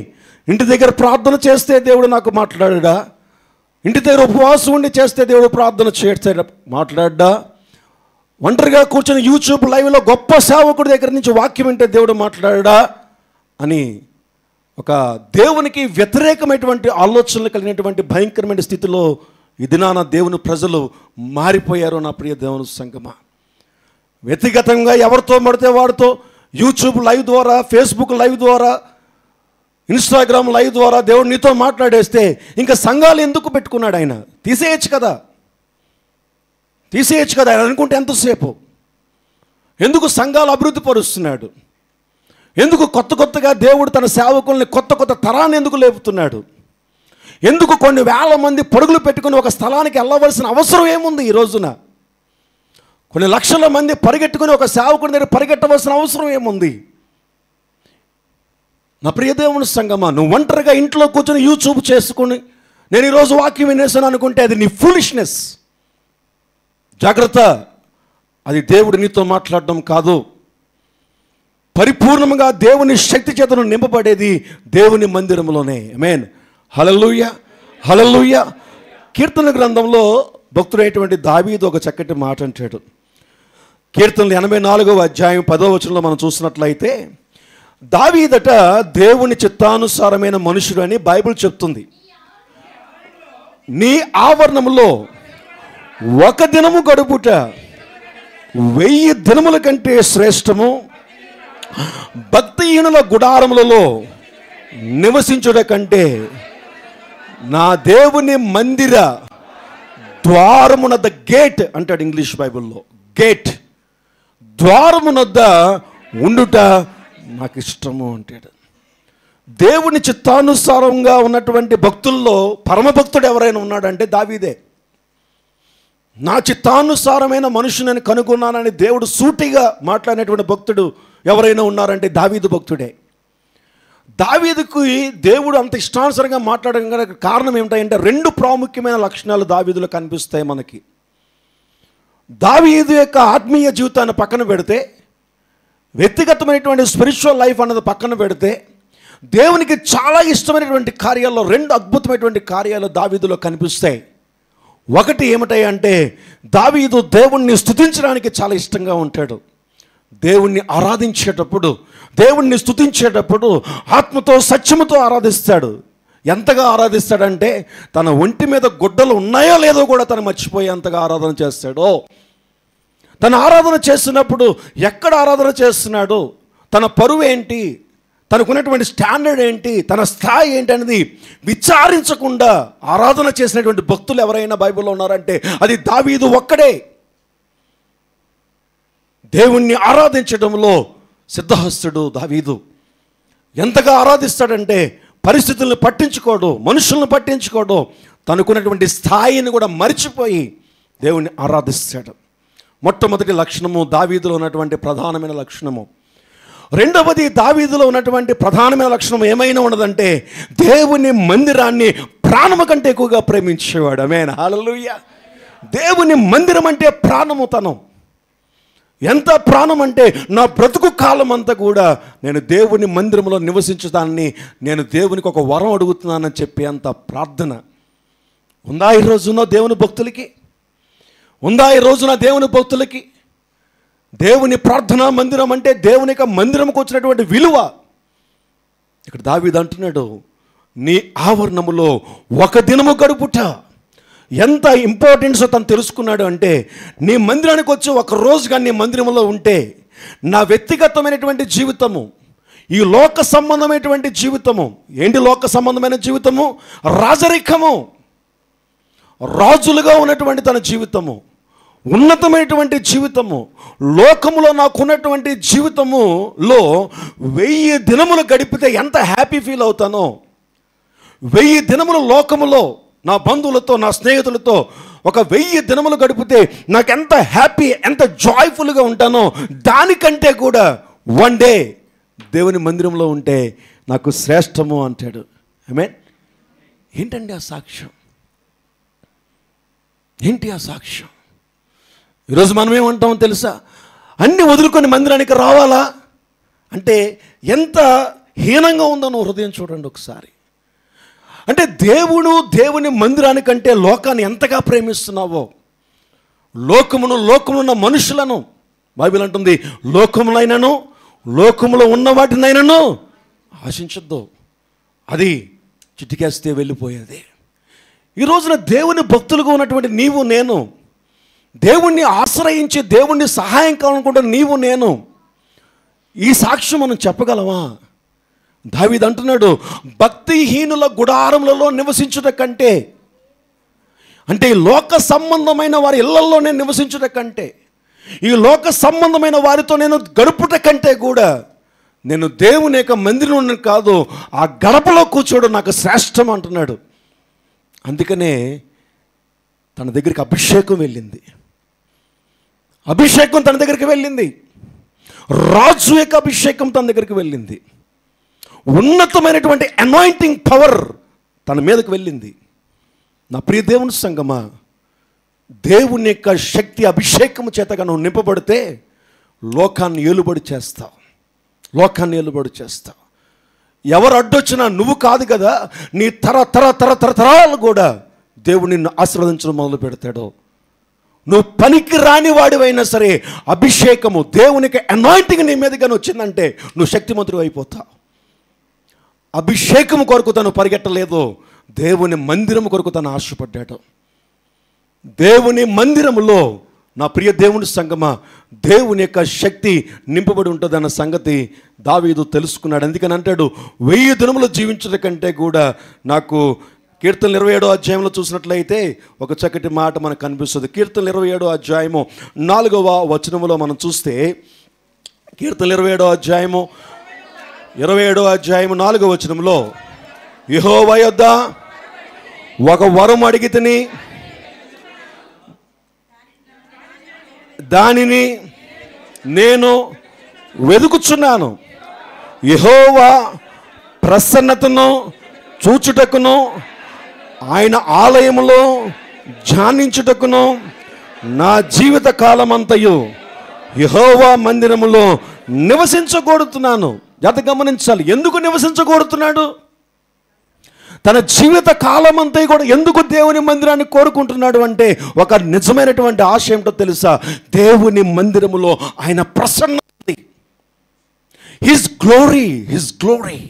ఇంటి దగ్గర ప్రార్థన చేస్తే దేవుడు నాకు మాట్లాడా, ఇంటి దగ్గర ఉపవాసం ఉండి చేస్తే దేవుడు ప్రార్థన చేస్తే మాట్లాడ్డా, ఒంటరిగా కూర్చొని యూట్యూబ్ లైవ్లో గొప్ప సేవకుడి దగ్గర నుంచి వాక్యం వింటే దేవుడు మాట్లాడా అని ఒక దేవునికి వ్యతిరేకమైనటువంటి ఆలోచనలు కలిగినటువంటి భయంకరమైన స్థితిలో ఈ దినాన దేవుని ప్రజలు మారిపోయారు. నా ప్రియ దేవుని సంగమా, వ్యక్తిగతంగా ఎవరితో పడితే వాడితో యూట్యూబ్ లైవ్ ద్వారా, ఫేస్బుక్ లైవ్ ద్వారా, ఇన్స్టాగ్రామ్ లైవ్ ద్వారా దేవుడు నీతో మాట్లాడేస్తే ఇంకా సంఘాలు ఎందుకు పెట్టుకున్నాడు ఆయన? తీసేయచ్చు కదా ఆయన అనుకుంటే ఎంతసేపు? ఎందుకు సంఘాలు అభివృద్ధి పరుస్తున్నాడు? ఎందుకు కొత్తగా దేవుడు తన సేవకుల్ని కొత్త తరాన్ని ఎందుకు లేపుతున్నాడు? ఎందుకు కొన్ని వేల మంది పరుగులు పెట్టుకుని ఒక స్థలానికి వెళ్ళవలసిన అవసరం ఏముంది? ఈ రోజున కొన్ని లక్షల మంది పరిగెట్టుకుని ఒక సేవకుడి దగ్గర పరిగెట్టవలసిన అవసరం ఏముంది? నా ప్రియ దేవుని సంగమా, నువ్వు ఒంటరిగా ఇంట్లో కూర్చొని యూట్యూబ్ చేసుకుని నేను ఈరోజు వాక్యం వినేసాను అనుకుంటే అది నీ ఫూలిష్నెస్. జాగ్రత్త, అది దేవుడు నీతో మాట్లాడడం కాదు. పరిపూర్ణంగా దేవుని శక్తి చేతను నింపబడేది దేవుని మందిరంలోనే. ఆమేన్. హల్లెలూయా, హల్లెలూయా. కీర్తన గ్రంథంలో భక్తుడైనటువంటి దావీదు ఒక చక్కటి మాట అంటాడు. కీర్తనలు 84వ అధ్యాయం 10వ వచనంలో మనం చూసినట్లయితే, దావీదట దేవుని చిత్తానుసారమైన మనుషుడు అని బైబిల్ చెప్తుంది. నీ ఆవరణంలో ఒక దినము గడుపుట 1000 దినముల కంటే శ్రేష్టము, భక్తిహీనుల గుడారములలో నివసించుట కంటే నా దేవుని మందిర ద్వారమునద్ద, గేట్ అంటాడు ఇంగ్లీష్ బైబిల్లో, గేట్ ద్వారమునద్ద ఉండుట నాకు ఇష్టము అంటాడు. దేవుని చిత్తానుసారంగా ఉన్నటువంటి భక్తుల్లో పరమభక్తుడు ఎవరైనా ఉన్నాడంటే దావీదే. నా చిత్తానుసారమైన మనుషుని కనుగొన్నానని దేవుడు సూటిగా మాట్లాడినటువంటి భక్తుడు ఎవరైనా ఉన్నారంటే దావీదు భక్తుడే. దావీదుకు దేవుడు అంత ఇష్టానుసారంగా మాట్లాడడానికి కారణం ఏమిటంటే 2 ప్రాముఖ్యమైన లక్షణాలు దావీదులో కనిపిస్తాయి మనకి. దావీదు యొక్క ఆత్మీయ జీవితాన్ని పక్కన పెడితే, వ్యక్తిగతమైనటువంటి స్పిరిచువల్ లైఫ్ అన్నది పక్కన పెడితే, దేవునికి చాలా ఇష్టమైనటువంటి కార్యాల్లో 2 అద్భుతమైనటువంటి కార్యాలు దావీదులో కనిపిస్తాయి. ఒకటి ఏమిటంటే, దావీదు దేవుణ్ణి స్తుతించడానికి చాలా ఇష్టంగా ఉంటాడు. దేవుణ్ణి ఆరాధించేటప్పుడు, దేవుణ్ణి స్తుతించేటప్పుడు ఆత్మతో సత్యముతో ఆరాధిస్తాడు. ఎంతగా ఆరాధిస్తాడంటే తన ఒంటి మీద గుడ్డలు ఉన్నాయో లేదో కూడా తను మర్చిపోయేంతగా ఆరాధన చేస్తాడు. తన ఆరాధన చేస్తున్నప్పుడు ఎక్కడ ఆరాధన చేస్తున్నాడు, తన పరువు ఏంటి, తనకున్నటువంటి స్టాండర్డ్ ఏంటి, తన స్థాయి ఏంటి అనేది విచారించకుండా ఆరాధన చేసినటువంటి భక్తులు ఎవరైనా బైబిల్లో ఉన్నారంటే అది దావీదు ఒక్కడే. దేవుణ్ణి ఆరాధించడంలో సిద్ధహస్తుడు దావీదు. ఎంతగా ఆరాధిస్తాడంటే పరిస్థితులను పట్టించుకోడు, మనుషులను పట్టించుకోడు, తనకున్నటువంటి స్థాయిని కూడా మర్చిపోయి దేవుణ్ణి ఆరాధిస్తాడు. మొట్టమొదటి లక్షణము దావీదులో ఉన్నటువంటి ప్రధానమైన లక్షణము. రెండవది దావీదులో ఉన్నటువంటి ప్రధానమైన లక్షణం ఏమైనా ఉన్నదంటే దేవుని మందిరాన్ని ప్రాణము కంటే ఎక్కువగా ప్రేమించేవాడు. ఆమేన్, హల్లెలూయా. దేవుని మందిరం అంటే ప్రాణము. తను ఎంత ప్రాణం అంటే నా బ్రతుకు కాలం అంతా కూడా నేను దేవుని మందిరంలో నివసించడాన్ని నేను దేవునికి ఒక వరం అడుగుతున్నానని చెప్పి అంత ప్రార్థన ఉందా ఈ రోజున దేవుని భక్తులకి? ఉందా ఈ రోజున దేవుని భక్తులకి? దేవుని ప్రార్థనా మందిరం అంటే దేవుని యొక్క మందిరంకి వచ్చినటువంటి విలువ. ఇక్కడ దావీదు అంటున్నాడు, నీ ఆవరణములో ఒక దినము గడుపుట. ఎంత ఇంపార్టెన్స్ తను తెలుసుకున్నాడు అంటే, నీ మందిరానికి వచ్చి ఒక రోజు కానీ నీ మందిరంలో ఉంటే నా వ్యక్తిగతమైనటువంటి జీవితము, ఈ లోక సంబంధమైనటువంటి జీవితము, ఏంటి లోక సంబంధమైన జీవితము? రాజరికము, రాజులుగా ఉన్నటువంటి తన జీవితము, ఉన్నతమైనటువంటి జీవితము, లోకములో నాకున్నటువంటి జీవితములో 1000 దినములు గడిపితే ఎంత హ్యాపీ ఫీల్ అవుతానో, 1000 దినములు లోకములో నా బంధువులతో నా స్నేహితులతో ఒక 1000 దినములు గడిపితే నాకు ఎంత హ్యాపీ, ఎంత జాయ్ఫుల్గా ఉంటానో, దానికంటే కూడా వన్ డే దేవుని మందిరంలో ఉంటే నాకు శ్రేష్టము అంటాడు. ఆమేన్. ఏంటండి ఆ సాక్ష్యం? ఏంటి ఆ సాక్ష్యం? ఈరోజు మనం ఏమంటామో తెలుసా? అన్నీ వదులుకొని మందిరానికి రావాలా అంటే ఎంత హీనంగా ఉందో నువ్వు హృదయం చూడండి ఒకసారి. అంటే దేవుని మందిరానికంటే లోకాన్ని ఎంతగా ప్రేమిస్తున్నావో, లోకములో ఉన్న మనుషులను బైబిల్ అంటుంది, లోకములైనను లోకములో ఉన్న వాటినైనను ఆశించొద్దు, అది చిటికేస్తే వెళ్ళిపోయేది. ఈ రోజున దేవుని భక్తులుగా ఉన్నటువంటి నీవు నేను, దేవుణ్ణి ఆశ్రయించి దేవుణ్ణి సహాయం కావాలనుకుంటే నీవు నేను ఈ సాక్ష్యం మనం చెప్పగలమా? దావీదు అంటున్నాడు, భక్తిహీనుల గుడారములలో నివసించుట కంటే, అంటే ఈ లోక సంబంధమైన వారి ఇళ్లలోనే నివసించుట కంటే, ఈ లోక సంబంధమైన వారితో నేను గడుపుట కంటే కూడా నేను దేవుని యొక్క మందిరంలో కాదు ఆ గడపలో కూర్చోవడం నాకు శ్రేష్టం అంటున్నాడు. అందుకనే తన దగ్గరికి అభిషేకం వెళ్ళింది. అభిషేకం తన దగ్గరికి వెళ్ళింది. రాజు యొక్క అభిషేకం తన దగ్గరికి వెళ్ళింది. ఉన్నతమైనటువంటి అనాయింటింగ్ పవర్ తన మీదకి వెళ్ళింది. నా ప్రియ దేవుని సంగమా, దేవుని యొక్క శక్తి అభిషేకం చేతగా నువ్వు నింపబడితే లోకాన్ని ఏలుబడి చేస్తావు. లోకాన్ని ఏలుబడి చేస్తావు. ఎవరు అడ్డొచ్చినా నువ్వు కాదు కదా, నీ తరతరాలు కూడా దేవుడు నిన్ను ఆశీర్వదించడం మొదలు పెడతాడు. నువ్వు పనికి రాని వాడివైనా సరే అభిషేకము, దేవునికి అనాయింటింగ్ నీ మీదగా వచ్చిందంటే నువ్వు శక్తిమంతుడు అయిపోతావు. అభిషేకము కొరకు తను పరిగెట్టలేదు, దేవుని మందిరం కొరకు తను ఆశపడ్డాడు. దేవుని మందిరములో నా ప్రియ దేవుని సంగమా దేవుని యొక్క శక్తి నింపబడి ఉంటుందన్న సంగతి దావీదు తెలుసుకున్నాడు. అందుకని అంటాడు, 1000 దినములు జీవించడం కంటే కూడా నాకు కీర్తనలు 27వ అధ్యాయంలో చూసినట్లయితే ఒక చక్కటి మాట మనకు కనిపిస్తుంది. కీర్తనలు 27వ అధ్యాయము 4వ వచనములో మనం చూస్తే, కీర్తనలు 27వ అధ్యాయము 4వ వచనంలో, యెహోవా యొద్ద ఒక వరం అడిగితిని, దానిని నేను వెదుకుచున్నాను, యెహోవా ప్రసన్నతను చూచుటకును ఆయన ఆలయములో ధ్యానించుటకును నా జీవిత కాలమంతయు యెహోవా మందిరములో నివసించగోరుతున్నాను. జాత గమనించాలి, ఎందుకు నివసించగోరుతున్నాడు? తన జీవిత కాలమంతా కూడా ఎందుకు దేవుని మందిరాన్ని కోరుకుంటున్నాడు అంటే ఒక నిజమైనటువంటి ఆశ ఏమిటో తెలుసా? దేవుని మందిరములో ఆయన ప్రసన్నత, his glory, his glory,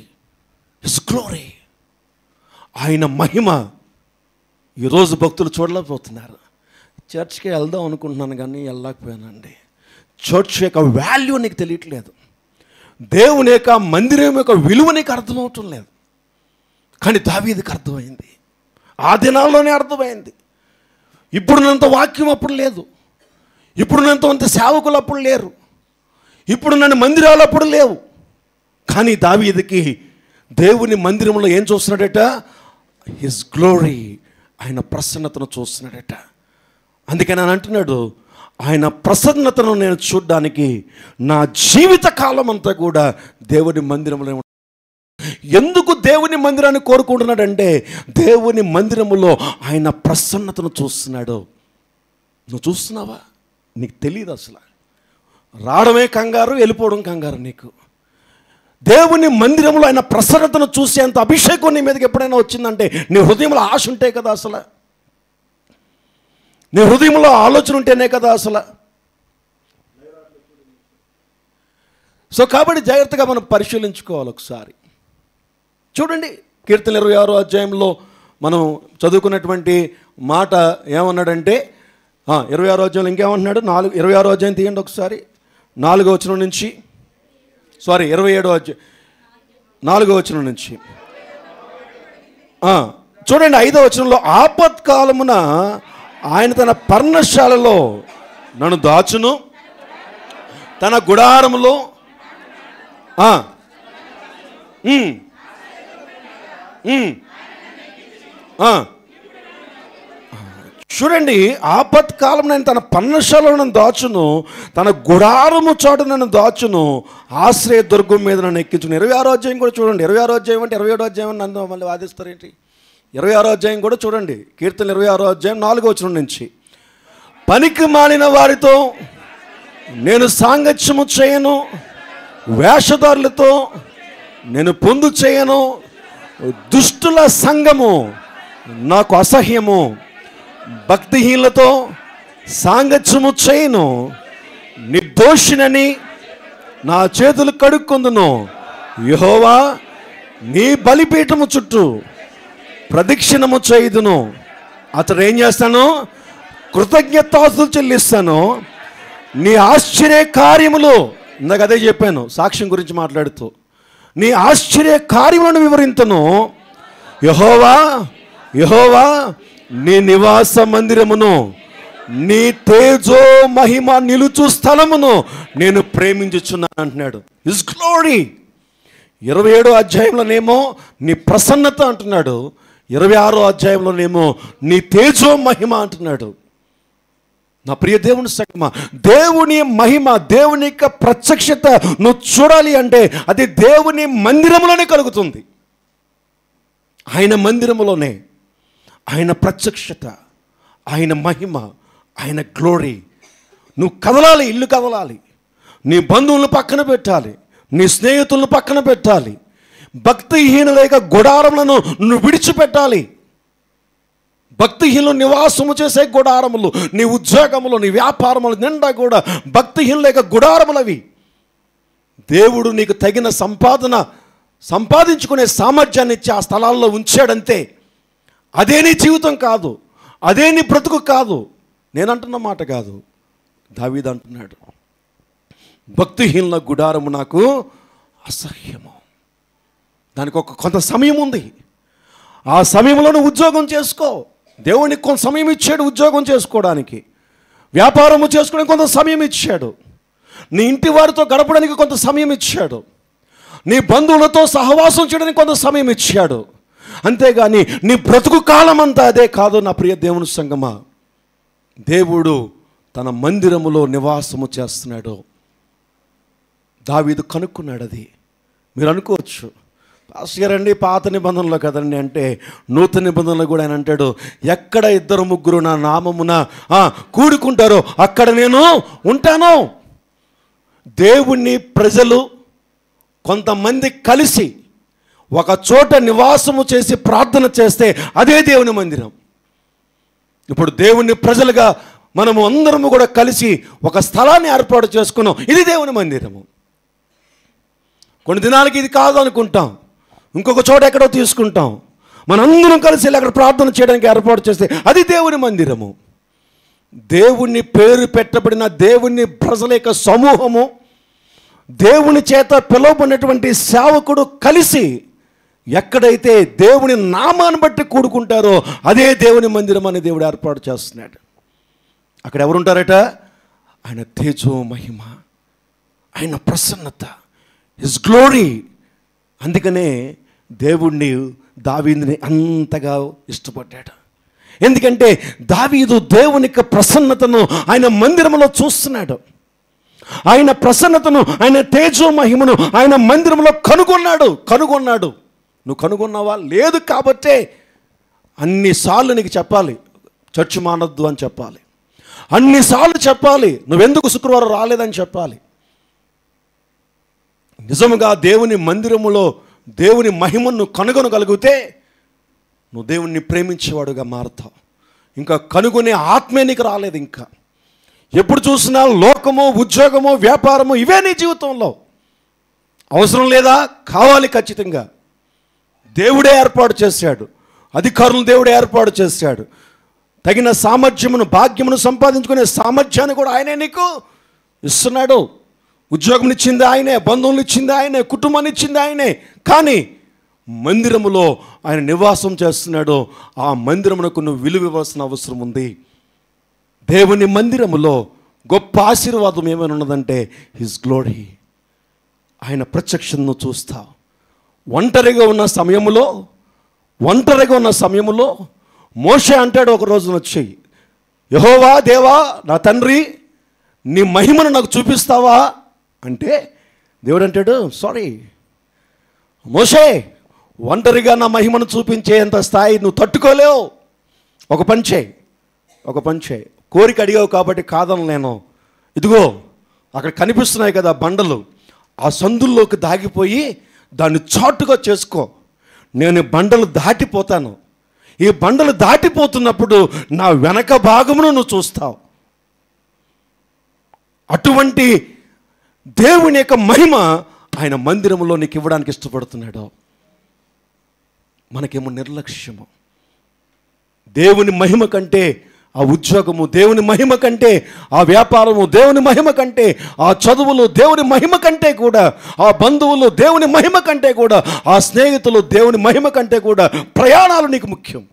his glory, ఆయన మహిమ ఈరోజు భక్తులు చూడలేకపోతున్నారు. చర్చ్కి వెళ్దాం అనుకుంటున్నాను కానీ వెళ్ళలేకపోయానండి. చర్చ్ యొక్క వాల్యూ నీకు తెలియట్లేదు, దేవుని యొక్క మందిరం యొక్క విలువ నీకు అర్థమవటం లేదు. కానీ దావీదుకి అర్థమైంది, ఆ దినాల్లోనే అర్థమైంది. ఇప్పుడున్నంత వాక్యం అప్పుడు లేదు, ఇప్పుడున్నంత సేవకులు అప్పుడు లేరు, ఇప్పుడున్న మందిరాలు అప్పుడు లేవు. కానీ దావీదుకి దేవుని మందిరంలో ఏం చూస్తున్నాడట? హిస్ గ్లోరీ, ఆయన ప్రసన్నతను చూస్తున్నాడట. అందుకని ఆయన అంటున్నాడు, ఆయన ప్రసన్నతను నేను చూడడానికి నా జీవిత కాలం అంతా కూడా దేవుని మందిరంలో. ఎందుకు దేవుని మందిరాన్ని కోరుకుంటున్నాడంటే దేవుని మందిరములో ఆయన ప్రసన్నతను చూస్తున్నాడు. నువ్వు చూస్తున్నావా? నీకు తెలియదు అసలు. రావడమే కంగారు, వెళ్ళిపోవడం కంగారు నీకు. దేవుని మందిరంలో ఆయన ప్రసన్నతను చూసేంత అభిషేకం నీ మీదకి ఎప్పుడైనా వచ్చిందంటే నీ హృదయంలో ఆశ ఉంటే కదా అసలు, నీ హృదయంలో ఆలోచన ఉంటేనే కదా అసలు. సో కాబట్టి జాగ్రత్తగా మనం పరిశీలించుకోవాలి ఒకసారి. చూడండి, కీర్తన 26వ అధ్యాయంలో మనం చదువుకున్నటువంటి మాట ఏమన్నాడంటే 26వ అధ్యాయంలో ఇంకేమన్నాడు? 26వ అధ్యాయం తీయండి ఒకసారి, 4వ వచనం నుంచి. 27వ అధ్యాయం 4వ వచనం నుంచి చూడండి. 5వ వచనంలో ఆపత్కాలమున ఆయన తన పర్ణశాలలో నన్ను దాచును, తన గుడారములో చూడండి, ఆపత్కాలం నేను తన పర్ణశాలలో నన్ను దాచును, తన గుడారము చాటు నన్ను దాచును, ఆశ్రయ దుర్గం మీద నన్ను ఎక్కించును. 26వ అధ్యాయం కూడా చూడండి. 26వ అధ్యాయం అంటే 27వ అధ్యాయం నన్ను మళ్ళీ వాదిస్తారేంటి? 26వ అధ్యాయం కూడా చూడండి. కీర్తన 26వ అధ్యాయం 4వ వచనం నుంచి. పనికి మాలిన వారితో నేను సాంగత్యము చేయను, వేషధారులతో నేను పొందు చేయను, దుష్టుల సంఘము నాకు అసహ్యము, భక్తిహీనులతో సాంగత్యము చేయను, నిర్దోషినని నా చేతులు కడుక్కొందును. యెహోవా నీ బలిపీఠము చుట్టూ ప్రదక్షిణము చేయుదును. అతడు ఏం చేస్తాను? కృతజ్ఞతాస్తులు చెల్లిస్తాను. నీ ఆశ్చర్య కార్యములు, ఇందాక అదే చెప్పాను సాక్ష్యం గురించి మాట్లాడుతూ, నీ ఆశ్చర్య కార్యములను వివరింతును. యెహోవా యెహోవా నీ నివాస మందిరమును, నీ తేజో మహిమ నిలుచు స్థలమును నేను ప్రేమించుచున్నాను అంటున్నాడు. His glory. 27వ అధ్యాయంలోనేమో నీ ప్రసన్నత అంటున్నాడు, 26వ అధ్యాయంలోనేమో నీ తేజో మహిమ అంటున్నాడు. నా ప్రియ దేవుని సంగమా, దేవుని మహిమ, దేవుని యొక్క ప్రత్యక్షత నువ్వు చూడాలి అంటే అది దేవుని మందిరంలోనే కలుగుతుంది. ఆయన మందిరములోనే ఆయన ప్రత్యక్షత, ఆయన మహిమ, ఆయన గ్లోరీ. నువ్వు కదలాలి, ఇల్లు కదలాలి, నీ బంధువులను పక్కన పెట్టాలి, నీ స్నేహితులను పక్కన పెట్టాలి, భక్తిహీనుల యొక్క గుడారములను నువ్వు విడిచిపెట్టాలి. భక్తిహీనులు నివాసము చేసే గుడారములు, నీ ఉద్యోగములు, నీ వ్యాపారములు నిండా కూడా భక్తిహీనుల యొక్క గుడారములవి. దేవుడు నీకు తగిన సంపాదించుకునే సామర్థ్యాన్ని ఇచ్చి ఆ స్థలాల్లో ఉంచాడంతే. అదే నీ జీవితం కాదు, అదే నీ బ్రతుకు కాదు. నేనంటున్న మాట కాదు, దావీదు అంటున్నాడు, భక్తిహీనుల గుడారము నాకు అసహ్యము. దానికి కొంత సమయం ఉంది. ఆ సమయంలో నువ్వు ఉద్యోగం చేసుకో. దేవునికి కొంత సమయం ఇచ్చాడు ఉద్యోగం చేసుకోవడానికి, వ్యాపారము చేసుకోవడానికి కొంత సమయం ఇచ్చాడు, నీ ఇంటి వారితో గడపడానికి కొంత సమయం ఇచ్చాడు, నీ బంధువులతో సహవాసం చేయడానికి కొంత సమయం ఇచ్చాడు. అంతేగాని నీ బ్రతుకు కాలం అంతా అదే కాదు. నా ప్రియ దేవుని సంగమా, దేవుడు తన మందిరములో నివాసము చేస్తున్నాడు. దావీదు కనుక్కున్నాడు. అది మీరు అనుకోవచ్చు, పాస్టర్ గారండి పాత నిబంధనలో కదండి అంటే, నూతన నిబంధనలో కూడా ఆయన అంటాడు, ఎక్కడ 2-3 నా నామమున కూడుకుంటారో అక్కడ నేను ఉంటాను. దేవుని ప్రజలు కొంతమంది కలిసి ఒక చోట నివాసము చేసి ప్రార్థన చేస్తే అదే దేవుని మందిరం. ఇప్పుడు దేవుని ప్రజలుగా మనము అందరము కూడా కలిసి ఒక స్థలాన్ని ఏర్పాటు చేసుకున్నాం, ఇది దేవుని మందిరము. కొన్ని దినాలకి ఇది కాదు అనుకుంటాం, ఇంకొక చోట ఎక్కడో తీసుకుంటాం, మనందరం కలిసి అక్కడ ప్రార్థన చేయడానికి ఏర్పాటు చేస్తే అది దేవుని మందిరము. దేవుని పేరు పెట్టబడిన దేవుని ప్రజల యొక్క సమూహము, దేవుని చేత పిలువబడినటువంటి సేవకుడు కలిసి ఎక్కడైతే దేవుని నామాన్ని బట్టి కూడుకుంటారో అదే దేవుని మందిరం అని దేవుడు ఏర్పాటు చేస్తున్నాడు. అక్కడ ఎవరుంటారట? ఆయన తేజో మహిమ, ఆయన ప్రసన్నత, హిస్ గ్లోరీ. అందుకనే దేవుణ్ణి దావీదుని అంతగా ఇష్టపడ్డాడు. ఎందుకంటే దావీదు దేవుని యొక్క ప్రసన్నతను ఆయన మందిరంలో చూస్తున్నాడు. ఆయన ప్రసన్నతను, ఆయన తేజో మహిమను ఆయన మందిరంలో కనుగొన్నాడు. నువ్వు కనుగొన్నావా? లేదు. కాబట్టే అన్నిసార్లు నీకు చెప్పాలి, చర్చ్ మానొద్దు అని చెప్పాలి. అన్నిసార్లు చెప్పాలి, నువ్వెందుకు శుక్రవారం రాలేదని చెప్పాలి. నిజముగా దేవుని మందిరములో దేవుని మహిమను కనుగొనగలిగితే నువ్వు దేవుణ్ణి ప్రేమించేవాడుగా మారుతావు. ఇంకా కనుగొనే ఆత్మే నీకు రాలేదు. ఇంకా ఎప్పుడు చూసినా లోకము, ఉద్యోగము, వ్యాపారము ఇవే నీ జీవితంలో అవసరం లేదా? కావాలి ఖచ్చితంగా. దేవుడే ఏర్పాటు చేశాడు, అధికారులను దేవుడే ఏర్పాటు చేశాడు. తగిన సామర్థ్యమును, భాగ్యమును సంపాదించుకునే సామర్థ్యాన్ని కూడా ఆయనే నీకు ఇస్తున్నాడు. ఉద్యోగం ఇచ్చింది ఆయనే, బంధువులు ఇచ్చింది ఆయనే, కుటుంబాన్ని ఇచ్చింది ఆయనే. కానీ మందిరములో ఆయన నివాసం చేస్తున్నాడు. ఆ మందిరమునకు నువ్వు విలువ ఇవ్వాల్సిన అవసరం ఉంది. దేవుని మందిరములో గొప్ప ఆశీర్వాదం ఏమైనా ఉన్నదంటే హిస్ గ్లోరీ, ఆయన ప్రత్యక్షను చూస్తావు. ఒంటరిగా ఉన్న సమయములో మోషే అంటాడు ఒక రోజున వచ్చి, యెహోవా దేవా నా తండ్రి, నీ మహిమను నాకు చూపిస్తావా అంటే దేవుడు అంటాడు, సారీ మోషే, ఒంటరిగా నా మహిమను చూపించేంత స్థాయి నువ్వు తట్టుకోలేవు. ఒక పని చేయి, కోరిక అడిగావు కాబట్టి కాదని నేను, ఇదిగో అక్కడ కనిపిస్తున్నాయి కదా బండలు, ఆ సందుల్లోకి దాగిపోయి దాన్ని చాటుగా చేసుకో. నేను బండలు దాటిపోతాను. ఈ బండలు దాటిపోతున్నప్పుడు నా వెనక భాగమును నువ్వు చూస్తావు. అటువంటి దేవుని యొక్క మహిమ ఆయన మందిరంలో నీకు ఇవ్వడానికి ఇష్టపడుతున్నాడు. మనకేమో నిర్లక్ష్యము. దేవుని మహిమ కంటే ఆ ఉద్యోగము, దేవుని మహిమ కంటే ఆ వ్యాపారము, దేవుని మహిమ కంటే ఆ చదువులు, దేవుని మహిమ కంటే కూడా ఆ బంధువులు, దేవుని మహిమ కంటే కూడా ఆ స్నేహితులు, దేవుని మహిమ కంటే కూడా ప్రయాణాలు నీకు ముఖ్యం.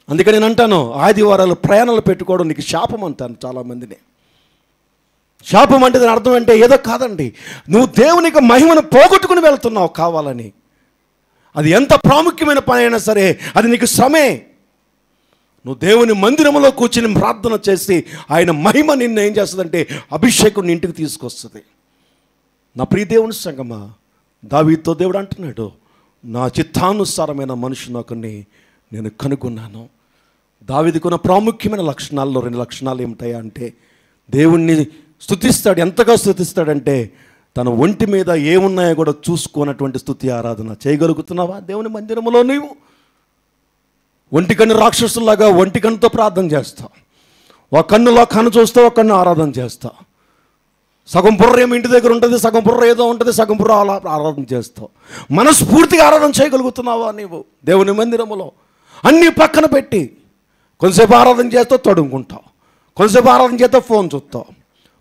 అందుకని నేను అంటాను, ఆదివారాలు ప్రయాణాలు పెట్టుకోవడం నీకు శాపం అంటాను చాలామందిని. శాపం అంటే దాని అర్థం అంటే ఏదో కాదండి, నువ్వు దేవునికి మహిమను పోగొట్టుకుని వెళ్తున్నావు కావాలని. అది ఎంత ప్రాముఖ్యమైన పని అయినా సరే అది నీకు శ్రమే. నువ్వు దేవుని మందిరంలో కూర్చుని ప్రార్థన చేసి ఆయన మహిమ నిన్ను ఏం చేస్తుందంటే అభిషేకం ఇంటికి తీసుకొస్తుంది. నా ప్రియ దేవుని సంగమా, దావీదుతో దేవుడు అంటున్నాడు, నా చిత్తానుసారమైన మనుషుని ఒకరిని నేను కనుగొన్నాను. దావీదుకున్న ప్రాముఖ్యమైన లక్షణాల్లో 2 లక్షణాలు ఏమిటాయా అంటే, దేవుణ్ణి స్తుతిస్తాడు. ఎంతగా స్తుతిస్తాడంటే తన ఒంటి మీద ఏమున్నాయో కూడా చూసుకోనటువంటి స్తుతి ఆరాధన చేయగలుగుతున్నావా? దేవుని మందిరంలో నీవు ఒంటి కన్ను రాక్షసులాగా ఒంటి కన్నుతో ప్రార్థన చేస్తావు. ఒక కన్నులో కన్ను చూస్తావు, ఒక కన్ను ఆరాధన చేస్తావు. సగం బుర్ర ఏమో ఇంటి దగ్గర ఉంటుంది, సగం బుర్ర ఏదో ఉంటుంది, సగం బుర్ర ఆరాధన చేస్తావు. మనస్ఫూర్తిగా ఆరాధన చేయగలుగుతున్నావా నీవు దేవుని మందిరములో? అన్నీ పక్కన పెట్టి కొంతసేపు ఆరాధన చేస్తావు, తడుముకుంటావు, కొంతసేపు ఆరాధన చేస్తావు, ఫోన్ చూస్తావు,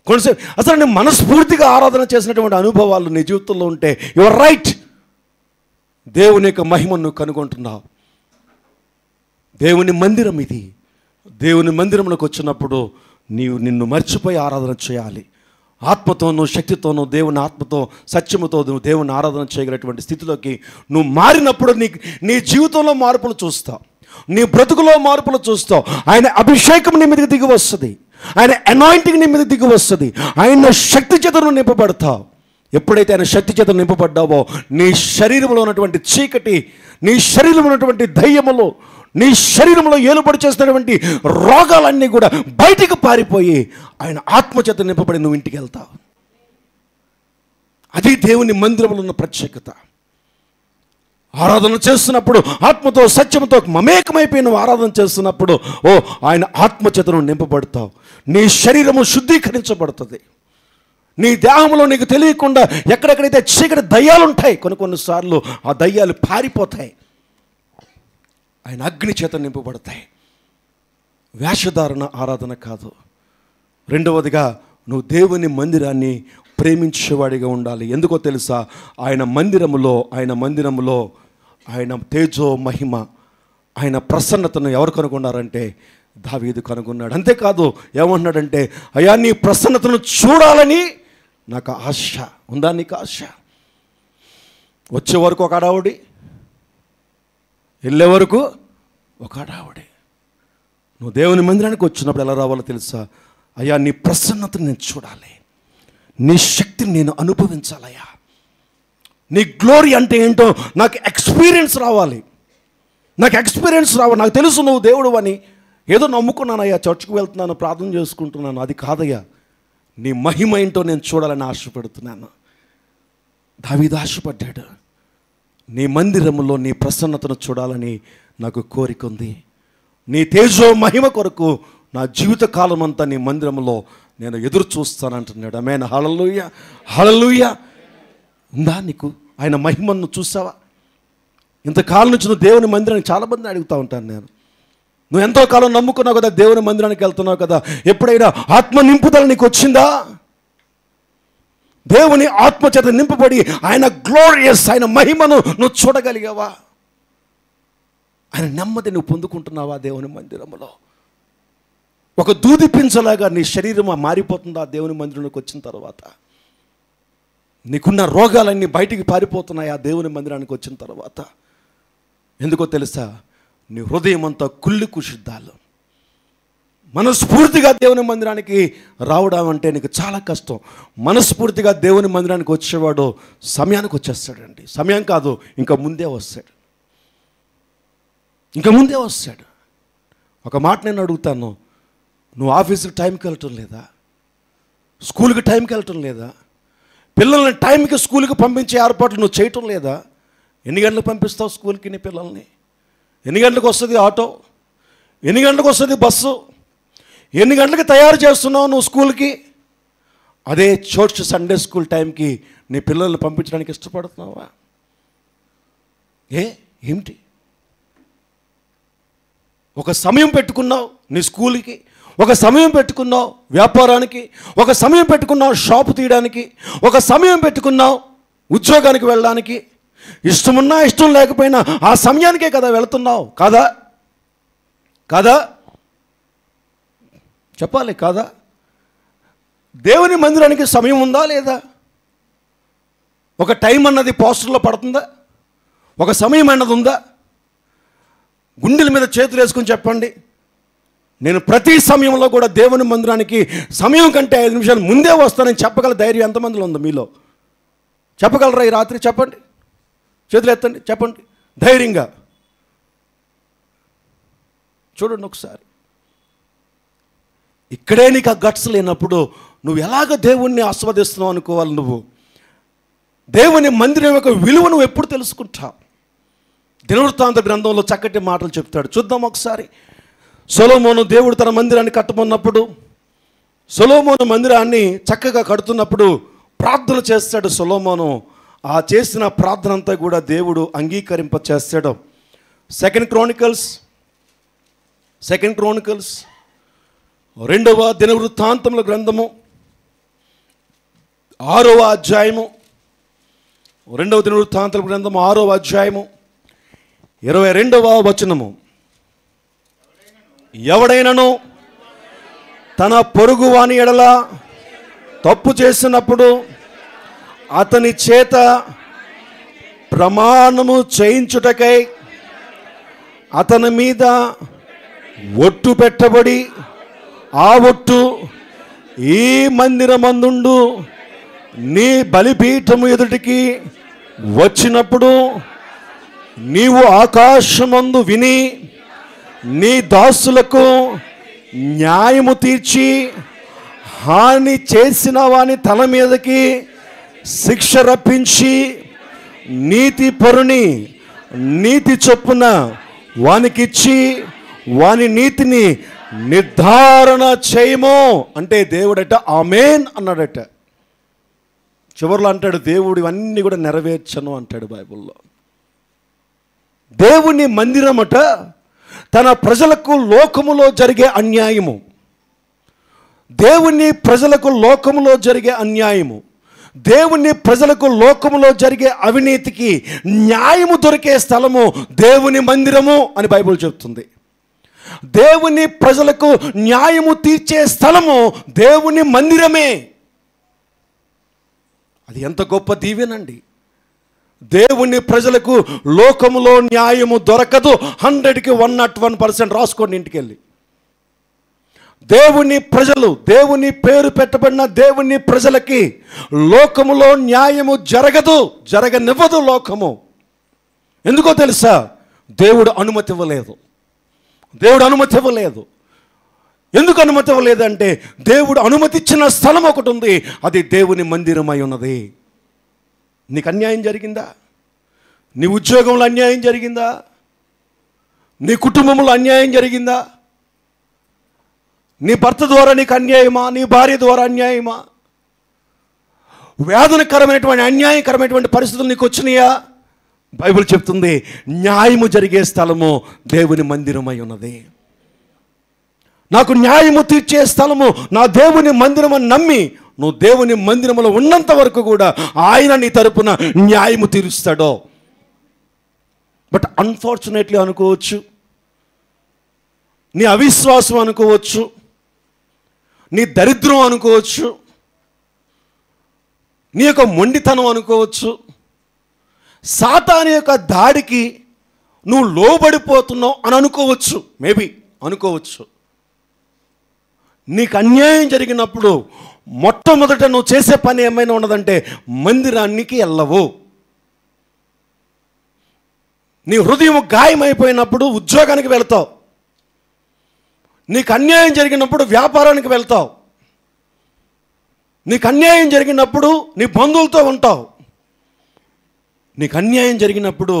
కొంతసేపు అసలు నేను మనస్ఫూర్తిగా ఆరాధన చేసినటువంటి అనుభవాలు నీ జీవితంలో ఉంటే యువర్ రైట్, దేవుని యొక్క మహిమను కనుగొంటున్నావు. దేవుని మందిరం ఇది. దేవుని మందిరంలోకి వచ్చినప్పుడు నిన్ను మర్చిపోయి ఆరాధన చేయాలి. ఆత్మతోనూ శక్తితోనూ, దేవుని ఆత్మతో సత్యముతో నువ్వు దేవుని ఆరాధన చేయగలిగినటువంటి స్థితిలోకి నువ్వు మారినప్పుడు నీ జీవితంలో మార్పులు చూస్తావు, నీ బ్రతుకులో మార్పులు చూస్తావు. ఆయన అభిషేకం నీ మీదకి దిగి వస్తుంది, ఆయన అనాయింటింగ్ నీ మీద దిగి వస్తుంది, ఆయన శక్తి చేత నువ్వు నింపబడతావు. ఎప్పుడైతే ఆయన శక్తి చేత నింపబడ్డావో నీ శరీరంలో ఉన్నటువంటి చీకటి, నీ శరీరంలో ఉన్నటువంటి దయ్యములు, నీ శరీరంలో ఏలుబడి చేస్తున్నటువంటి రోగాలన్నీ కూడా బయటికి పారిపోయి ఆయన ఆత్మచేత నింపబడి నువ్వు ఇంటికి వెళ్తావు. అది దేవుని మందిరంలో ఉన్న ప్రత్యేకత. ఆరాధన చేస్తున్నప్పుడు ఆత్మతో సత్యంతో మమేకమైపోయి నువ్వు ఆరాధన చేస్తున్నప్పుడు ఆయన ఆత్మచేతను నింపబడతావు. నీ శరీరము శుద్ధీకరించబడుతుంది. నీ దేహంలో నీకు తెలియకుండా ఎక్కడెక్కడైతే చీకటి దయ్యాలు ఉంటాయి, కొన్నిసార్లు ఆ దయ్యాలు పారిపోతాయి, ఆయన అగ్ని చేత నింపబడతాయి. వేషధారణ ఆరాధన కాదు. రెండవదిగా నువ్వు దేవుని మందిరాన్ని ప్రేమించేవాడిగా ఉండాలి. ఎందుకో తెలుసా? ఆయన మందిరములో ఆయన తేజో మహిమ, ఆయన ప్రసన్నతను ఎవరు కనుగొన్నారంటే దావీదు కనుగొన్నాడు. అంతేకాదు ఏమన్నాడంటే, అయ్యా నీ ప్రసన్నతను చూడాలని నాకు ఆశ ఉందా? నీకు ఆశ? వచ్చే వరకు ఒక అడావుడి, వెళ్ళే వరకు ఒక అడావుడి. నువ్వు దేవుని మందిరానికి వచ్చినప్పుడు ఎలా రావాలో తెలుసా? అయ్యా, నీ ప్రసన్నతను నేను చూడాలి, నీ శక్తిని నేను అనుభవించాలయ్యా, నీ గ్లోరీ అంటే ఏంటో నాకు ఎక్స్పీరియన్స్ రావాలి, నాకు తెలుసు నువ్వు దేవుడు అని. ఏదో నమ్ముకున్నానయ్యా, చర్చ్కి వెళ్తున్నాను, ప్రార్థన చేసుకుంటున్నాను, అది కాదయ్యా, నీ మహిమ ఏంటో నేను చూడాలని ఆశపడుతున్నాను. దావీదు ఆశపడ్డాడు, నీ మందిరములో నీ ప్రసన్నతను చూడాలని నాకు కోరిక ఉంది. నీ తేజో మహిమ కొరకు నా జీవిత కాలం అంతా నీ మందిరంలో నేను ఎదురు చూస్తానంటున్నాడు. ఆమేన్. హల్లెలూయా, హల్లెలూయా. ఉందా నీకు ఆయన మహిమను చూసావా? ఇంతకాలం నుంచి నువ్వు దేవుని మందిరానికి చాలామందిని అడుగుతూ ఉంటాను నేను. నువ్వు ఎంతో కాలం నమ్ముకున్నావు కదా, దేవుని మందిరానికి వెళ్తున్నావు కదా, ఎప్పుడైనా ఆత్మ నింపుదల నీకు వచ్చిందా? దేవుని ఆత్మచేత నింపబడి ఆయన గ్లోరియస్, ఆయన మహిమను నువ్వు చూడగలిగావా? ఆయన నెమ్మది నువ్వు పొందుకుంటున్నావా? దేవుని మందిరంలో ఒక దూది పించలాగా నీ శరీరం మారిపోతుందా? దేవుని మందిరంలోకి వచ్చిన తర్వాత నీకున్న రోగాలన్నీ బయటికి పారిపోతున్నాయా? దేవుని మందిరానికి వచ్చిన తర్వాత. ఎందుకో తెలుసా? నీ హృదయం అంతా కుళ్ళి కుషిద్దాలు. మనస్ఫూర్తిగా దేవుని మందిరానికి రావడం అంటే నీకు చాలా కష్టం. మనస్ఫూర్తిగా దేవుని మందిరానికి వచ్చేవాడు సమయానికి వచ్చేస్తాడండి. సమయం కాదు, ఇంకా ముందే వస్తాడు. ఒక మాట నేను అడుగుతాను, నువ్వు ఆఫీస్కి టైంకి వెళ్ళటం లేదా? స్కూల్కి టైంకి వెళ్ళటం లేదా? పిల్లల్ని టైంకి స్కూల్కి పంపించే ఏర్పాట్లు నువ్వు చేయటం లేదా? ఎన్ని గంటలకు పంపిస్తావు స్కూల్కి నీ పిల్లల్ని? ఎన్ని గంటలకు వస్తుంది ఆటో? ఎన్ని గంటలకు వస్తుంది బస్సు? ఎన్ని గంటలకు తయారు చేస్తున్నావు నువ్వు స్కూల్కి? అదే చర్చ్ సండే స్కూల్ టైంకి నీ పిల్లల్ని పంపించడానికి ఇష్టపడుతున్నావా? ఏమిటి? ఒక సమయం పెట్టుకున్నావు నీ స్కూల్కి, ఒక సమయం పెట్టుకున్నావు వ్యాపారానికి, ఒక సమయం పెట్టుకున్నావు షాపు తీయడానికి, ఒక సమయం పెట్టుకున్నావు ఉద్యోగానికి వెళ్ళడానికి. ఇష్టమున్నా ఇష్టం లేకపోయినా ఆ సమయానికే కదా వెళుతున్నావు, కాదా? చెప్పాలి, కాదా? దేవుని మందిరానికి సమయం ఉందా లేదా? ఒక టైం అన్నది పోస్టర్లో పడుతుందా? ఒక సమయం అన్నది ఉందా? గుండెల మీద చేతులు వేసుకుని చెప్పండి, నేను ప్రతి సమయంలో కూడా దేవుని మందిరానికి సమయం కంటే 5 నిమిషాలు ముందే వస్తానని చెప్పగల ధైర్యం ఎంతమందిలో ఉందో మీలో? చెప్పగలరా ఈ రాత్రి? చెప్పండి, చేతులు ఎత్తండి, చెప్పండి ధైర్యంగా. చూడండి ఒకసారి. ఇక్కడే నీకు ఆ గట్స్ లేనప్పుడు నువ్వు ఎలాగ దేవుణ్ణి ఆస్వాదిస్తున్నావు అనుకోవాలి. నువ్వు దేవుని మందిరం యొక్క విలువ నువ్వు ఎప్పుడు తెలుసుకుంటావు? దినవృత్తాంత గ్రంథంలో చక్కటి మాటలు చెప్తాడు. చూద్దాం ఒకసారి. సొలొమోను దేవుడు తన మందిరాన్ని కట్టమన్నప్పుడు, సొలొమోను మందిరాన్ని చక్కగా కడుతున్నప్పుడు ప్రార్థన చేస్తాడు సొలొమోను. ఆ చేసిన ప్రార్థన అంతా కూడా దేవుడు అంగీకరింప చేస్తాడు. సెకండ్ క్రానికల్స్ 2వ దినవృత్తాంతముల గ్రంథము 6వ అధ్యాయము, 2వ దినవృత్తాంతముల గ్రంథము 6వ అధ్యాయము 22వ వచనము. ఎవడైనను తన పొరుగు వాని ఎడల తప్పు చేసినప్పుడు అతని చేత ప్రమాణము చేయించుటకై అతని మీద ఒట్టు పెట్టబడి, ఆ ఒట్టు ఈ మందిరమందుండు నీ బలిపీఠము ఎదుటికి వచ్చినప్పుడు నీవు ఆకాశమందు విని నీ దాసులకు న్యాయము తీర్చి హాని చేసిన వాని తల మీదకి శిక్ష రప్పించి నీతి పరుని నీతి చొప్పున వానికిచ్చి వాని నీతిని నిర్ధారణ చేయము అంటే దేవుడట ఆమేన్ అన్నాడట. చివరిలో అంటాడు దేవుడు ఇవన్నీ కూడా నెరవేర్చను అంటాడు బైబిల్లో. దేవుని మందిరమట తన ప్రజలకు లోకములో జరిగే అన్యాయము, దేవుని ప్రజలకు లోకములో జరిగే అన్యాయము, దేవుని ప్రజలకు లోకములో జరిగే అవినీతికి న్యాయము దొరికే స్థలము దేవుని మందిరము అని బైబిల్ చెప్తుంది. దేవుని ప్రజలకు న్యాయము తీర్చే స్థలము దేవుని మందిరమే. అది ఎంత గొప్ప దీవెనండి. దేవుని ప్రజలకు లోకములో న్యాయము దొరకదు. 100కి 101% రాసుకోండి ఇంటికి వెళ్ళి. దేవుని ప్రజలు, దేవుని పేరు పెట్టబడిన దేవుని ప్రజలకి లోకములో న్యాయము జరగనివ్వదు లోకము. ఎందుకో తెలుసా? దేవుడు అనుమతి ఇవ్వలేదు. ఎందుకు అనుమతి ఇవ్వలేదంటే, దేవుడు అనుమతి ఇచ్చిన స్థలం ఒకటి ఉంది, అది దేవుని మందిరమై ఉన్నది. నీకు అన్యాయం జరిగిందా? నీ ఉద్యోగంలో అన్యాయం జరిగిందా? నీ కుటుంబంలో అన్యాయం జరిగిందా? నీ భర్త ద్వారా నీకు అన్యాయమా? నీ భార్య ద్వారా అన్యాయమా? వేదనకరమైనటువంటి అన్యాయకరమైనటువంటి పరిస్థితులు నీకు వచ్చినాయా? బైబిల్ చెప్తుంది, న్యాయము జరిగే స్థలము దేవుని మందిరమై ఉన్నది. నాకు న్యాయము తీర్చే స్థలము నా దేవుని మందిరం అని నమ్మి నువ్వు దేవుని మందిరములో ఉన్నంత వరకు కూడా ఆయన నీ తరపున న్యాయము తీరుస్తాడో. బట్ అన్ఫార్చునేట్లీ అనుకోవచ్చు, నీ అవిశ్వాసం అనుకోవచ్చు, నీ దరిద్రం అనుకోవచ్చు, నీ యొక్క మొండితనం అనుకోవచ్చు, సాతాను యొక్క దాడికి నువ్వు లోబడిపోతున్నావు అని అనుకోవచ్చు. మేబీ అనుకోవచ్చు. నీకు అన్యాయం జరిగినప్పుడు మొట్టమొదట నువ్వు చేసే పని ఏమైనా ఉన్నదంటే మందిరానికి వెళ్ళవు. నీ హృదయం గాయమైపోయినప్పుడు ఉద్యోగానికి వెళ్తావు. నీకు అన్యాయం జరిగినప్పుడు వ్యాపారానికి వెళ్తావు. నీకు అన్యాయం జరిగినప్పుడు నీ బంధువులతో ఉంటావు. నీకు అన్యాయం జరిగినప్పుడు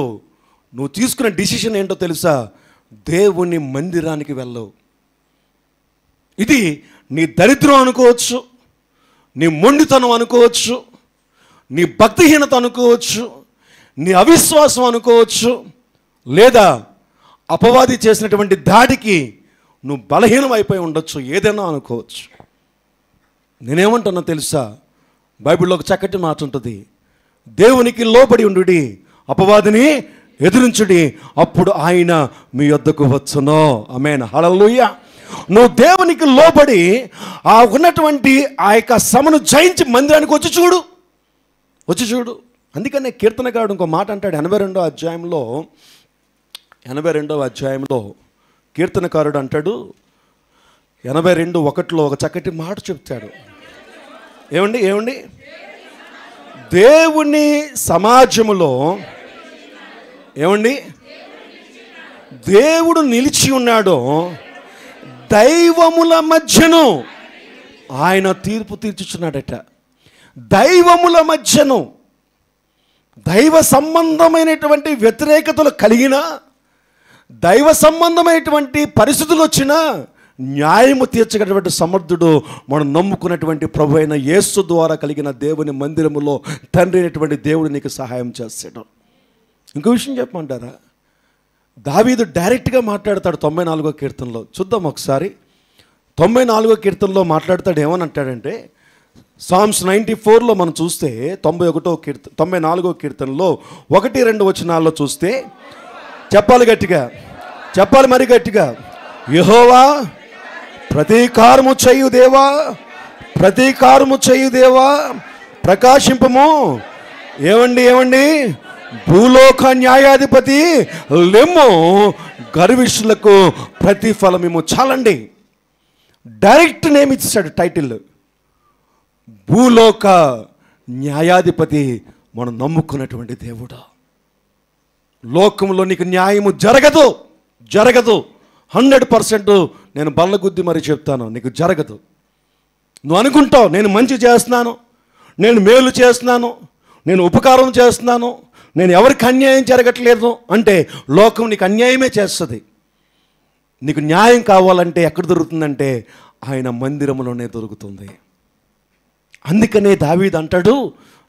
నువ్వు తీసుకునే డిసిషన్ ఏంటో తెలుసా? దేవుని మందిరానికి వెళ్ళవు. ఇది నీ దరిద్రం అనుకోవచ్చు, నీ మొండితనం అనుకోవచ్చు, నీ భక్తిహీనత అనుకోవచ్చు, నీ అవిశ్వాసం అనుకోవచ్చు, లేదా అపవాది చేసినటువంటి దాడికి నువ్వు బలహీనం అయిపోయి ఉండొచ్చు. ఏదైనా అనుకోవచ్చు. నేనేమంటున్నా తెలుసా? బైబిల్లో ఒక చక్కటి మాట ఉంటుంది, దేవునికి లోబడి ఉండుడి, అపవాదిని ఎదిరించుడి, అప్పుడు ఆయన మీ యొద్దకు వచ్చును. ఆమేన్, హల్లెలూయా. నువ్వు దేవునికి లోబడి ఉన్నటువంటి ఆ యొక్క శ్రమను జయించి మందిరానికి వచ్చి చూడు. అందుకనే కీర్తనకారుడు ఇంకో మాట అంటాడు. 82వ అధ్యాయంలో కీర్తనకారుడు అంటాడు, 82:1 ఒక చక్కటి మాట చెప్తాడు. ఏమండి? దేవుని సమాజములో దేవుడు నిలిచి ఉన్నాడో దైవముల మధ్యను ఆయన తీర్పు తీర్చుచున్నాడట. దైవముల మధ్యను దైవ సంబంధమైనటువంటి వ్యతిరేకతలు కలిగిన, దైవ సంబంధమైనటువంటి పరిస్థితులు వచ్చినా న్యాయము తీర్చగలిగినటువంటి సమర్థుడు మనం నమ్ముకున్నటువంటి ప్రభు అయిన యేసు ద్వారా కలిగిన దేవుని మందిరములో తండ్రి అయినటువంటి దేవుడు నీకు సహాయం చేస్తాడు. ఇంకో విషయం చెప్పమంటారా? దావీదు డైరెక్ట్గా మాట్లాడతాడు 94వ కీర్తనలో. చూద్దాం ఒకసారి. 94వ కీర్తనలో మాట్లాడతాడు. ఏమని అంటాడంటే, సామ్స్ 94లో మనం చూస్తే 94వ కీర్తనలో 1-2 వచనాల్లో చూస్తే, చెప్పాలి మరి గట్టిగా, యెహోవా ప్రతీకారము చేయు దేవా ప్రకాశింపము. ఏమండి? భూలోక న్యాయాధిపతి లెమ్ము, గర్విష్ఠులకు ప్రతిఫలమేమో. చాలండి, డైరెక్ట్ నేమ్ ఇచ్చాడు టైటిల్. భూలోక న్యాయాధిపతి మనం నమ్ముకున్నటువంటి దేవుడు. లోకంలో నీకు న్యాయము జరగదు. 100% నేను బల్లగుద్ది మరి చెప్తాను, నీకు జరగదు. నువ్వు అనుకుంటావు నేను మంచి చేస్తున్నాను, నేను మేలు చేస్తున్నాను, నేను ఉపకారం చేస్తున్నాను, నేను ఎవరికి అన్యాయం జరగట్లేదు అంటే లోకం నీకు అన్యాయమే చేస్తుంది. నీకు న్యాయం కావాలంటే ఎక్కడ దొరుకుతుందంటే ఆయన మందిరంలోనే దొరుకుతుంది. అందుకనే దావీదు అంటాడు,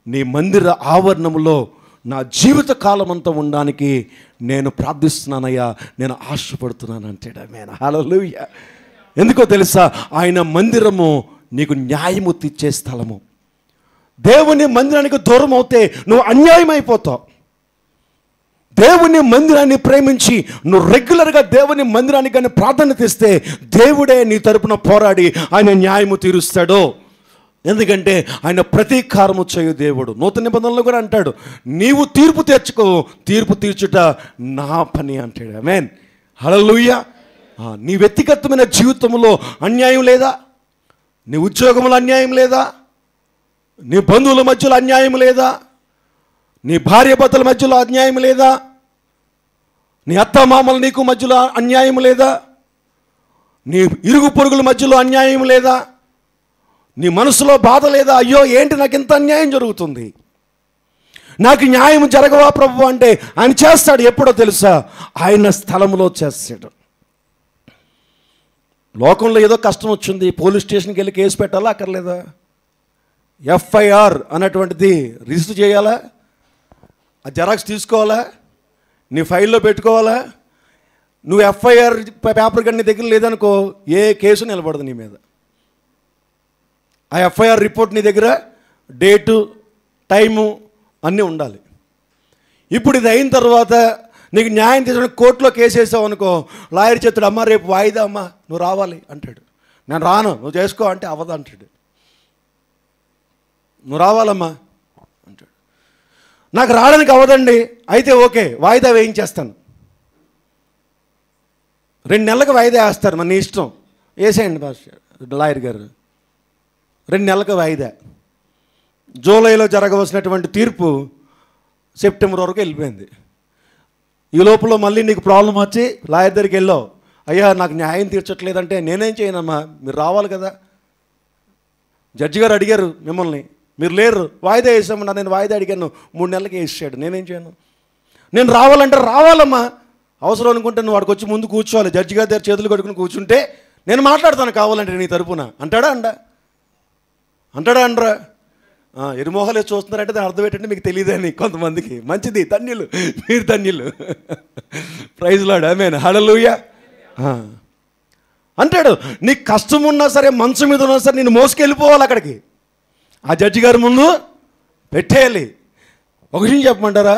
నీ మందిర ఆవరణంలో నా జీవిత కాలం అంతా ఉండడానికి నేను ప్రార్థిస్తున్నానయ్యా, నేను ఆశపడుతున్నాను అంటాడు. ఆమేన్, హల్లెలూయా. ఎందుకో తెలుసా? ఆయన మందిరము నీకు న్యాయము తీర్చే స్థలము. దేవుని మందిరానికి దూరం అవుతే నువ్వు అన్యాయం అయిపోతావు. దేవుని మందిరాన్ని ప్రేమించి నువ్వు రెగ్యులర్గా దేవుని మందిరానికి కానీ ప్రాధాన్యత ఇస్తే దేవుడే నీ తరపున పోరాడి ఆయన న్యాయము తీరుస్తాడు. ఎందుకంటే ఆయన ప్రతీకారము చేయు దేవుడు. నూతన నిబంధనలో కూడా అంటాడు, నీవు తీర్పు తీర్చుట నా పని అంటాడు. ఆమేన్, హల్లెలూయా. నీ వ్యక్తిగతమైన జీవితంలో అన్యాయం లేదా? నీ ఉద్యోగంలో అన్యాయం లేదా? నీ బంధువుల మధ్యలో అన్యాయం లేదా? నీ భార్యాభర్తల మధ్యలో అన్యాయం లేదా? నీ అత్తమామల నీకు మధ్యలో అన్యాయం లేదా? నీ ఇరుగు పొరుగుల మధ్యలో అన్యాయం లేదా? నీ మనసులో బాధ లేదా? అయ్యో ఏంటి నాకు ఇంత అన్యాయం జరుగుతుంది, నాకు న్యాయం జరగవా ప్రభు అంటే ఆయన చేస్తాడు. ఎప్పుడో తెలుసా? ఆయన స్థలంలో చేస్తాడు. లోకంలో ఏదో కష్టం వచ్చింది, పోలీస్ స్టేషన్కి వెళ్ళి కేసు పెట్టాలా అక్కర్లేదా? ఎఫ్ఐఆర్ అన్నటువంటిది రిజిస్టర్ చేయాలా? ఆ జెరాక్స్ తీసుకోవాలా? నీ ఫైల్లో పెట్టుకోవాలా? నువ్వు ఎఫ్ఐఆర్ పేపర్ కానీ నీ దగ్గర లేదనుకో, ఏ కేసు నిలబడదు నీ మీద. ఆ ఎఫ్ఐఆర్ రిపోర్ట్ నీ దగ్గర డేటు టైము అన్నీ ఉండాలి. ఇప్పుడు ఇది అయిన తర్వాత నీకు న్యాయం తీసుకోవడానికి కోర్టులో కేసు వేసావు అనుకో, లాయర్ చెప్తాడు, అమ్మ రేపు వాయిదా అమ్మ నువ్వు రావాలి అంటాడు. నేను రాను, నువ్వు చేసుకో అంటే అవ్వదు అంటాడు. నువ్వు రావాలమ్మా అంటాడు. నాకు రావడానికి అవ్వదండి, అయితే ఓకే వాయిదా వేయించేస్తాను. 2 నెలలకు వాయిదా వేస్తారు, మన ఇష్టం, వేసేయండి లాయర్ గారు. 2 నెలలకు వాయిదా. జూలైలో జరగవలసినటువంటి తీర్పు సెప్టెంబర్ వరకు వెళ్ళిపోయింది. ఈ లోపల మళ్ళీ నీకు ప్రాబ్లం వచ్చి లాయర్ దగ్గరికి వెళ్ళావు, అయ్యా నాకు న్యాయం తీర్చట్లేదంటే నేనేం చేయనమ్మా, మీరు రావాలి కదా. జడ్జి గారు అడిగారు మిమ్మల్ని, మీరు లేరు, వాయిదా వేసామన్నా. నేను వాయిదా అడిగాను, 3 నెలలకి వేసాడు, నేనేం చేయను. నేను రావాలంటే రావాలమ్మా, అవసరం అనుకుంటే నువ్వు వాడికి వచ్చి ముందు కూర్చోవాలి, జడ్జి గారి దగ్గర చేతులు కట్టుకుని కూర్చుంటే నేను మాట్లాడతాను కావాలంటే నీ తరపున అంటాడా అంటాడా? ఎరుమోహాలే చూస్తున్నారంటే దాని అర్థం ఏంటంటే మీకు తెలియదని కొంతమందికి. మంచిది, ధన్యులు, మీరు ధన్యులు. ప్రైజ్ లార్డ్, ఆమేన్, హల్లెలూయా. అంటాడు, నీకు కష్టం ఉన్నా సరే, మంచం మీద ఉన్నా సరే నేను మోసుకెళ్ళిపోవాలి అక్కడికి, ఆ జడ్జి గారి ముందు పెట్టేయాలి. ఒక విషయం చెప్పమంటారా?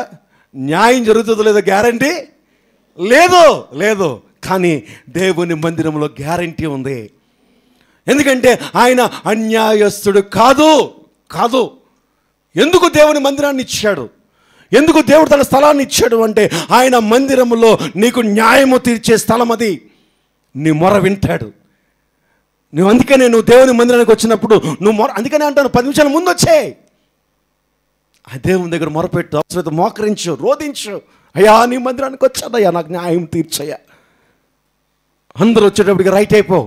న్యాయం జరుగుతుందో లేదో గ్యారంటీ లేదు, కానీ దేవుని మందిరంలో గ్యారంటీ ఉంది. ఎందుకంటే ఆయన అన్యాయస్తుడు కాదు. ఎందుకు దేవుని మందిరాన్ని ఇచ్చాడు? ఎందుకు దేవుడు తన స్థలాన్ని ఇచ్చాడు అంటే, ఆయన మందిరంలో నీకు న్యాయము తీర్చే స్థలం అది. నీ మొర వింటాడు. అందుకనే నువ్వు దేవుని మందిరానికి వచ్చినప్పుడు అందుకనే అంటాను, 10 నిమిషాల ముందు వచ్చే ఆ దేవుని దగ్గర మొరపెట్టు, అవసరమైతే మోకరించు, రోధించు, అయ్యా నీ మందిరానికి వచ్చాదయ్యా, నాకు న్యాయం తీర్చయ్యా. అందరూ వచ్చేటప్పటికి రైట్ అయిపో.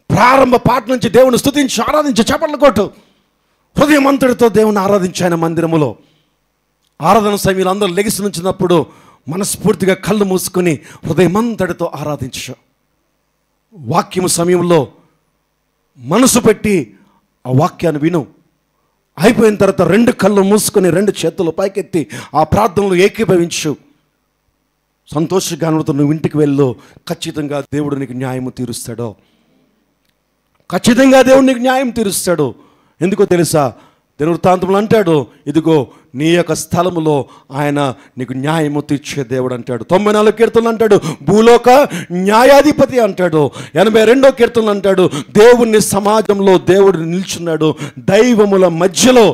ప్రారంభ పాట నుంచి దేవుని స్తుతించు, ఆరాధించు, చప్పట్లు కొట్టు, హృదయమంతటితో దేవుని ఆరాధించు. ఆయన మందిరములో ఆరాధన సమయంలో అందరూ లెగిసి నుంచినప్పుడు మనస్ఫూర్తిగా కళ్ళు మూసుకొని హృదయమంతటితో ఆరాధించు. వాక్యము సమయంలో మనసు పెట్టి ఆ వాక్యాన్ని విను. అయిపోయిన తర్వాత 2 కళ్ళు మూసుకొని 2 చేతులు పైకెత్తి ఆ ప్రార్థనలో ఏకీభవించు. సంతోషగానంతో నువ్వు ఇంటికి వెళ్ళు. ఖచ్చితంగా దేవుడు నీకు న్యాయము తీరుస్తాడు. ఎందుకో తెలుసా? దినవృత్తాంతంలో అంటాడు, ఇదిగో నీ యొక్క స్థలములో ఆయన నీకు న్యాయము తీర్చే దేవుడు అంటాడు. 94 కీర్తనలు అంటాడు, భూలోక న్యాయాధిపతి అంటాడు. 82 కీర్తనలు అంటాడు, దేవుని సమాజంలో దేవుడు నిల్చున్నాడు, దైవముల మధ్యలో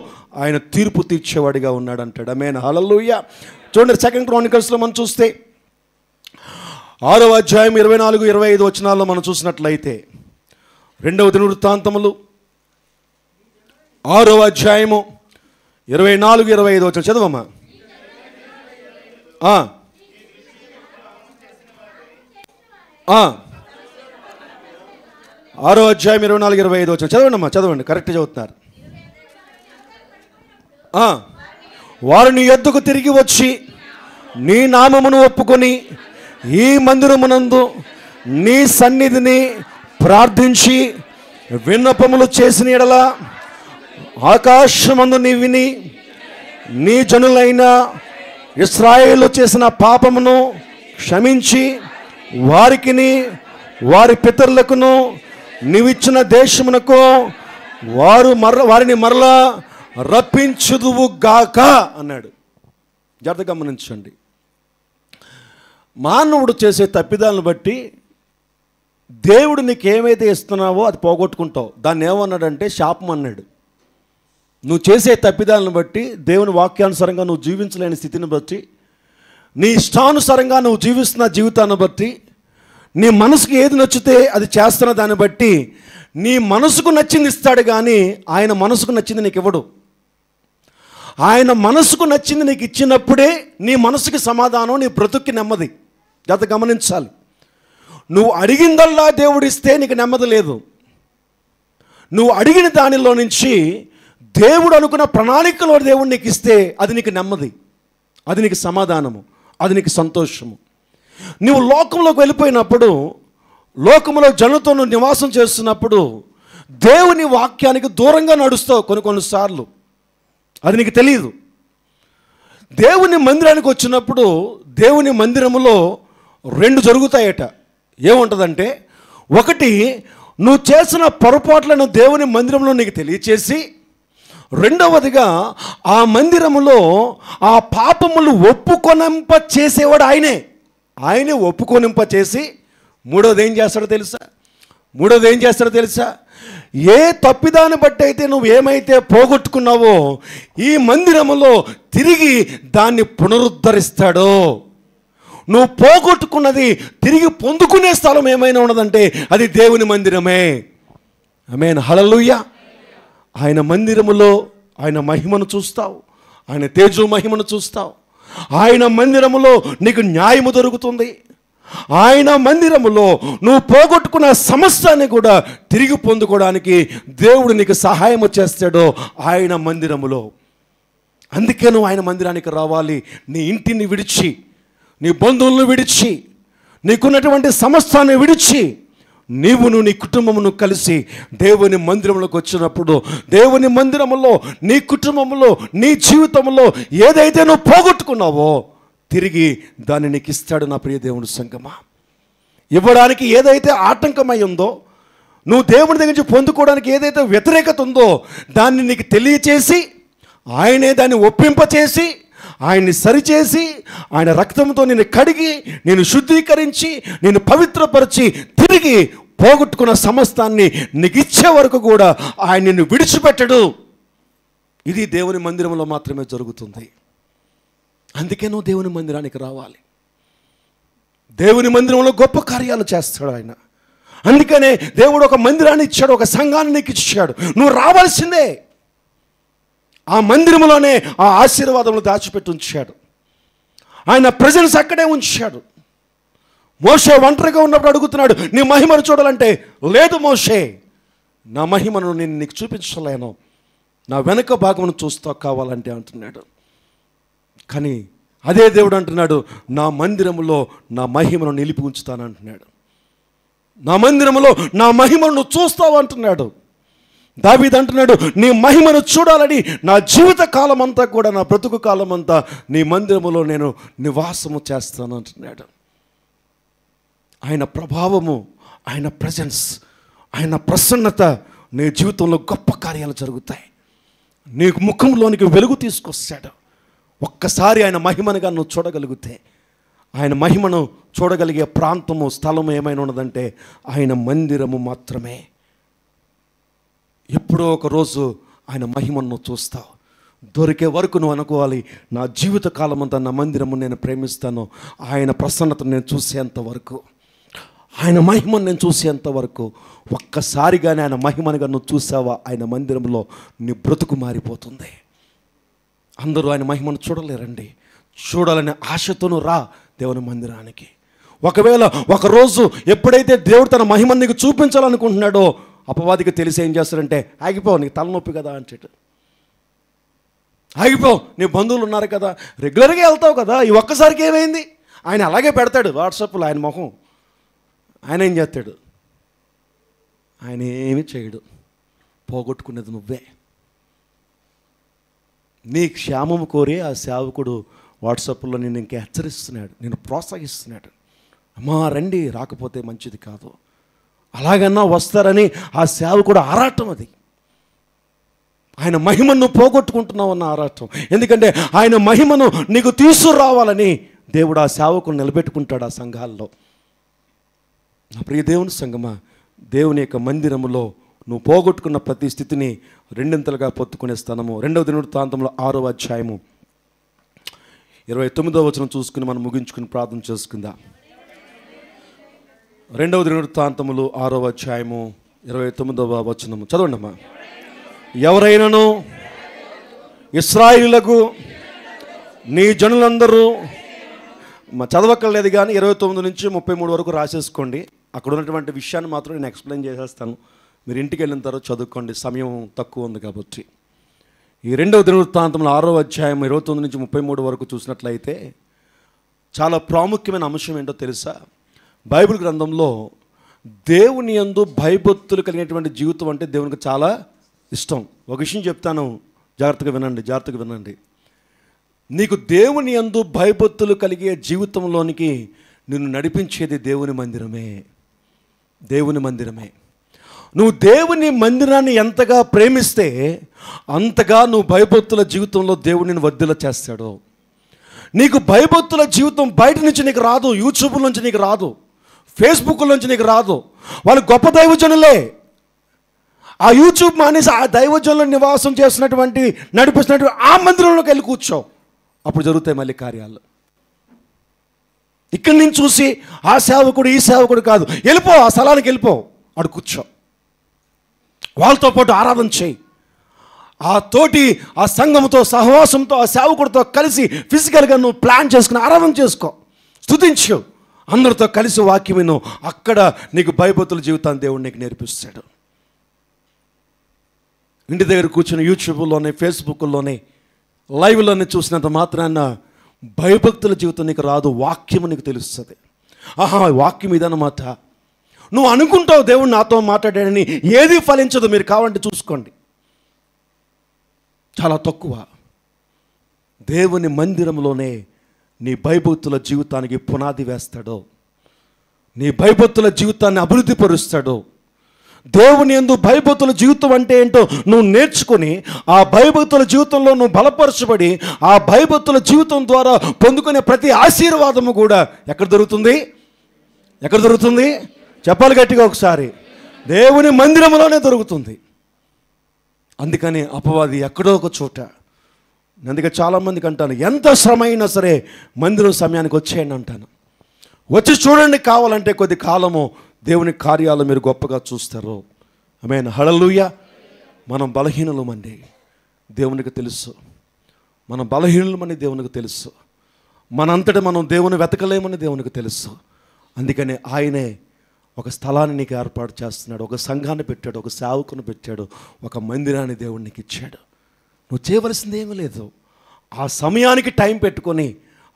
ఆయన తీర్పు తీర్చేవాడిగా ఉన్నాడు అంటాడు. ఆమేన్, హల్లెలూయా. చూడండి, 2 క్రానికల్స్లో మనం చూస్తే 6వ అధ్యాయం 24-25 వచనాల్లో మనం చూసినట్లయితే, 2వ దినవృత్తాంతములు 6వ అధ్యాయము 24-25 వచనం చదవమ్మా. 6వ అధ్యాయం 24-25 వచనం చదవండి అమ్మా, చదవండి, కరెక్ట్ చదువుతున్నారు. వారు నీ యొద్దకు తిరిగి వచ్చి నీ నామమును ఒప్పుకొని ఈ మందిరమునందు నీ సన్నిధిని ప్రార్థించి విన్నపములు చేసిన యెడల ఆకాశమందు నీ విని నీ జనులైన ఇశ్రాయేలు చేసిన పాపమును క్షమించి వారికిని వారి పితరులకును నీవిచ్చిన దేశమునకు వారిని మరలా రప్పించుదువు గాక అన్నాడు. జాగ్రత్తగా గమనించండి. మానవుడు చేసే తప్పిదాలను బట్టి దేవుడు నీకేమైతే ఇస్తున్నావో అది పోగొట్టుకుంటావు. దాన్ని ఏమన్నాడంటే శాపం అన్నాడు. నువ్వు చేసే తప్పిదాలను బట్టి, దేవుని వాక్యానుసారంగా నువ్వు జీవించలేని స్థితిని బట్టి, నీ ఇష్టానుసారంగా నువ్వు జీవిస్తున్న జీవితాన్ని బట్టి, నీ మనసుకు ఏది నచ్చితే అది చేస్తున్న దాన్ని బట్టి నీ మనసుకు నచ్చింది ఇస్తాడు, కానీ ఆయన మనసుకు నచ్చింది నీకు ఇవ్వడు. ఆయన మనసుకు నచ్చింది నీకు ఇచ్చినప్పుడే నీ మనసుకి సమాధానం, నీ బ్రతుక్కి నెమ్మది. జత గమనించాలి. నువ్వు అడిగిందల్లా దేవుడు ఇస్తే నీకు నెమ్మది లేదు. నువ్వు అడిగిన దానిలో నుంచి దేవుడు అనుకున్న ప్రణాళికలో దేవుడు నీకు ఇస్తే అది నీకు నెమ్మది, అది నీకు సమాధానము, అది నీకు సంతోషము. నువ్వు లోకంలోకి వెళ్ళిపోయినప్పుడు, లోకంలో జనులతో నువ్వు నివాసం చేస్తున్నప్పుడు దేవుని వాక్యానికి దూరంగా నడుస్తావు కొన్నిసార్లు. అది నీకు తెలియదు. దేవుని మందిరానికి వచ్చినప్పుడు దేవుని మందిరములో రెండు జరుగుతాయట. ఏముంటుందంటే, ఒకటి నువ్వు చేసిన పొరపాట్లను దేవుని మందిరంలో నీకు తెలియచేసి, రెండవదిగా ఆ మందిరములో ఆ పాపములు ఒప్పుకొనింప చేసేవాడు ఆయనే ఒప్పుకొనింప చేసి మూడోది ఏం చేస్తాడో తెలుసా? ఏ తప్పిదాన్ని బట్టి అయితే నువ్వు ఏమైతే పోగొట్టుకున్నావో ఈ మందిరములో తిరిగి దాన్ని పునరుద్ధరిస్తాడో. నువ్వు పోగొట్టుకున్నది తిరిగి పొందుకునే స్థలం ఏమైనా ఉన్నదంటే అది దేవుని మందిరమే. ఆమేన్, హల్లెలూయా. ఆయన మందిరములో ఆయన మహిమను చూస్తావు, ఆయన తేజో మహిమను చూస్తావు. ఆయన మందిరములో నీకు న్యాయము దొరుకుతుంది. ఆయన మందిరములో నువ్వు పోగొట్టుకున్న సమస్తాన్ని కూడా తిరిగి పొందుకోవడానికి దేవుడు నీకు సహాయం చేస్తాడు ఆయన మందిరములో. అందుకే నువ్వు ఆయన మందిరానికి రావాలి. నీ ఇంటిని విడిచి, నీ బంధువులను విడిచి, నీకున్నటువంటి సమస్తాన్ని విడిచి నీవును నీ కుటుంబమును కలిసి దేవుని మందిరంలోకి వచ్చినప్పుడు, దేవుని మందిరములో నీ కుటుంబంలో నీ జీవితంలో ఏదైతే నువ్వు పోగొట్టుకున్నావో తిరిగి దాన్ని నీకు ఇస్తాడు. నా ప్రియ దేవుని సంగమా, ఇవ్వడానికి ఏదైతే ఆటంకమై ఉందో, నువ్వు దేవుని దగ్గర నుంచి పొందుకోవడానికి ఏదైతే వ్యతిరేకత ఉందో దాన్ని నీకు తెలియచేసి, ఆయనే దాన్ని ఒప్పింపచేసి, ఆయన్ని సరిచేసి, ఆయన రక్తంతో నిన్ను కడిగి, నేను శుద్ధీకరించి, నేను పవిత్రపరిచి తిరిగి పోగొట్టుకున్న సమస్తాన్ని నీకు ఇచ్చే వరకు కూడా ఆయన నిన్ను విడిచిపెట్టడు. ఇది దేవుని మందిరంలో మాత్రమే జరుగుతుంది. అందుకే నువ్వు దేవుని మందిరానికి రావాలి. దేవుని మందిరంలో గొప్ప కార్యాలు చేస్తాడు ఆయన. అందుకనే దేవుడు ఒక మందిరాన్ని ఇచ్చాడు, ఒక సంఘాన్ని నీకు ఇచ్చాడు. నువ్వు రావాల్సిందే. ఆ మందిరంలోనే ఆ ఆశీర్వాదములు దాచిపెట్టి ఉంచాడు. ఆయన ప్రెజెన్స్ అక్కడే ఉంచాడు. మోషే ఒంటరిగా ఉన్నప్పుడు అడుగుతున్నాడు, నీ మహిమను చూడాలంటే, లేదు మోషే, నా మహిమను నేను నీకు చూపించలేను, నా వెనక భాగమును చూస్తావు కావాలంటే అంటున్నాడు. కానీ అదే దేవుడు అంటున్నాడు, నా మందిరములో నా మహిమను నిలిపి ఉంచుతానంటున్నాడు. నా మందిరములో నా మహిమను నువ్వు చూస్తావు అంటున్నాడు. దావీదు అంటున్నాడు, నీ మహిమను చూడాలని నా జీవిత కాలం అంతా కూడా, నా బ్రతుకు కాలం అంతా నీ మందిరములో నేను నివాసము చేస్తాను అంటున్నాడు. ఆయన ప్రభావము, ఆయన ప్రెజెన్స్, ఆయన ప్రసన్నత నీ జీవితంలో గొప్ప కార్యాలు జరుగుతాయి. నీ ముఖంలోనికి వెలుగు తీసుకొస్తాడు. ఒక్కసారి ఆయన మహిమనుగా నువ్వు చూడగలిగితే, ఆయన మహిమను చూడగలిగే ప్రాంతము, స్థలము ఏమైనా ఉన్నదంటే ఆయన మందిరము మాత్రమే. ఎప్పుడో ఒక రోజు ఆయన మహిమను నువ్వు చూస్తావు. దొరికే వరకు నువ్వు అనుకోవాలి, నా జీవిత కాలం అంతా నా మందిరము నేను ప్రేమిస్తాను, ఆయన ప్రసన్నతను నేను చూసేంత వరకు, ఆయన మహిమను నేను చూసేంత వరకు. ఒక్కసారిగానే ఆయన మహిమనుగా నువ్వు చూసావా, ఆయన మందిరంలో నీ బ్రతుకు మారిపోతుంది. అందరూ ఆయన మహిమను చూడలేరండి. చూడాలనే ఆశతోనూ రా దేవుని మందిరానికి. ఒకవేళ ఒకరోజు ఎప్పుడైతే దేవుడు తన మహిమను నీకు చూపించాలనుకుంటున్నాడో, అపవాదికి తెలిసి ఏం చేస్తాడంటే, ఆగిపో, నీకు తలనొప్పి కదా అంటాడు. ఆగిపో, నీ బంధువులు ఉన్నారు కదా, రెగ్యులర్గా వెళ్తావు కదా, ఈ ఒక్కసారికి ఏమైంది? ఆయన అలాగే పెడతాడు వాట్సాప్లో ఆయన మొహం. ఆయన ఏం చేస్తాడు? ఆయన ఏమీ చేయడు. పోగొట్టుకునేది నువ్వే. నీ క్షేమము కోరి ఆ సేవకుడు వాట్సాప్లో నేను ఇంకా హెచ్చరిస్తున్నాడు, నేను ప్రోత్సహిస్తున్నాడు. అమ్మా రండి, రాకపోతే మంచిది కాదు, అలాగన్నా వస్తారని ఆ సేవకుడు ఆరాటం. అది ఆయన మహిమను పోగొట్టుకుంటున్నావు అన్న ఆరాటం. ఎందుకంటే ఆయన మహిమను నీకు తీసుకురావాలని దేవుడు ఆ సేవకుని నిలబెట్టుకుంటాడు ఆ సంఘాల్లో. నా ప్రియ దేవుని సంగమా, దేవుని యొక్క మందిరములో నువ్వు పోగొట్టుకున్న ప్రతి స్థితిని రెండింతలుగా పొత్తుకునే స్థానము. 2వ దినవృత్తాంతంలో 6వ అధ్యాయము 29వ వచనం చూసుకుని మనం ముగించుకుని ప్రార్థన చేసుకుందాం. రెండవ దినవృత్తాంతములు 6వ అధ్యాయము 29వ వచనము చదవండి అమ్మా. ఎవరైనాను ఇశ్రాయేలులకు నీ జనులందరూ చదవక్కర్లేదు కానీ 29 నుంచి 33 వరకు రాసేసుకోండి. అక్కడ ఉన్నటువంటి విషయాన్ని మాత్రం నేను ఎక్స్ప్లెయిన్ చేసేస్తాను. మీరు ఇంటికి వెళ్ళిన తర్వాత చదువుకోండి, సమయం తక్కువ ఉంది కాబట్టి. ఈ రెండవ దినవృత్తాంతములు 6వ అధ్యాయం 29 నుంచి 33 వరకు చూసినట్లయితే చాలా ప్రాముఖ్యమైన అంశం ఏంటో తెలుసా? బైబిల్ గ్రంథంలో దేవుని యందు భయభక్తులు కలిగినటువంటి జీవితం అంటే దేవునికి చాలా ఇష్టం. ఒక విషయం చెప్తాను, జాగ్రత్తగా వినండి. నీకు దేవుని యందు భయభక్తులు కలిగే జీవితంలోనికి నిన్ను నడిపించేది దేవుని మందిరమే. నువ్వు దేవుని మందిరాన్ని ఎంతగా ప్రేమిస్తే అంతగా నువ్వు భయభక్తుల జీవితంలో దేవుడిని వర్ధిల్ల చేస్తాడు. నీకు భయభక్తుల జీవితం బయట నుంచి నీకు రాదు, యూట్యూబ్ నుంచి నీకు రాదు, ఫేస్బుక్ నుంచి నీకు రాదు. వాళ్ళు గొప్ప దైవజనులే. ఆ యూట్యూబ్ మానేసి ఆ దైవజనులను నివాసం చేస్తున్నటువంటి నడిపిస్తున్నటువంటి ఆ మందిరంలోకి వెళ్ళి కూర్చో, అప్పుడు జరుగుతాయి మళ్ళీ కార్యాలు. ఇక్కడి నుంచి చూసి ఆ సేవకుడు ఈ సేవకుడు కాదు, వెళ్ళిపో, ఆ స్థలానికి వెళ్ళిపో, అడు కూర్చో, వాళ్ళతో పాటు ఆరాధన చేయి. ఆ సంఘంతో సహవాసంతో ఆ సేవకుడితో కలిసి ఫిజికల్గా నువ్వు ప్లాన్ చేసుకుని ఆరాధన చేసుకో, స్తుతించు, అందరితో కలిసి వాక్యం విను. అక్కడ నీకు భయభక్తుల జీవితాన్ని దేవుడు నీకు నేర్పిస్తాడు. ఇంటి దగ్గర కూర్చొని యూట్యూబ్లోనే ఫేస్బుక్లోనే లైవ్లోనే చూసినంత మాత్రాన భయభక్తుల జీవితం నీకు రాదు. వాక్యము నీకు తెలుస్తుంది. వాక్యం ఇదన్నమాట. నువ్వు అనుకుంటావు దేవుడు నాతో మాట్లాడాడని, ఏది ఫలించదు. మీరు కావాలంటే చూసుకోండి, చాలా తక్కువ. దేవుని మందిరంలోనే నీ భయభక్తుల జీవితానికి పునాది వేస్తాడు, నీ భయభక్తుల జీవితాన్ని అభివృద్ధి పరుస్తాడు. దేవుని యందు భయభక్తుల జీవితం అంటే ఏంటో నువ్వు నేర్చుకొని ఆ భయభక్తుల జీవితంలో నువ్వు బలపరచబడి ఆ భయభక్తుల జీవితం ద్వారా పొందుకునే ప్రతి ఆశీర్వాదము కూడా ఎక్కడ దొరుకుతుంది? చెప్పాలి గట్టిగా ఒకసారి. దేవుని మందిరంలోనే దొరుకుతుంది. అందుకని అపవాది ఎక్కడో ఒక చోట, అందుకే చాలామందికి అంటాను, ఎంత శ్రమ అయినా సరే మందిరం సమయానికి వచ్చేయండి అంటాను. వచ్చి చూడండి, కావాలంటే కొద్ది కాలము దేవుని కార్యాలు మీరు గొప్పగా చూస్తారు. ఆమేన్, హల్లెలూయా. మనం బలహీనులమండి, దేవునికి తెలుసు. మనం బలహీనులమని దేవునికి తెలుసు. మనంతటి మనం దేవుని వెతకలేమని దేవునికి తెలుసు. అందుకని ఆయనే ఒక స్థలాన్ని నీకు ఏర్పాటు చేస్తున్నాడు, ఒక సంఘాన్ని పెట్టాడు, ఒక సేవకుని పెట్టాడు, ఒక మందిరాన్ని దేవునికి ఇచ్చాడు. నువ్వు చేయవలసింది ఏమీ లేదు. ఆ సమయానికి టైం పెట్టుకొని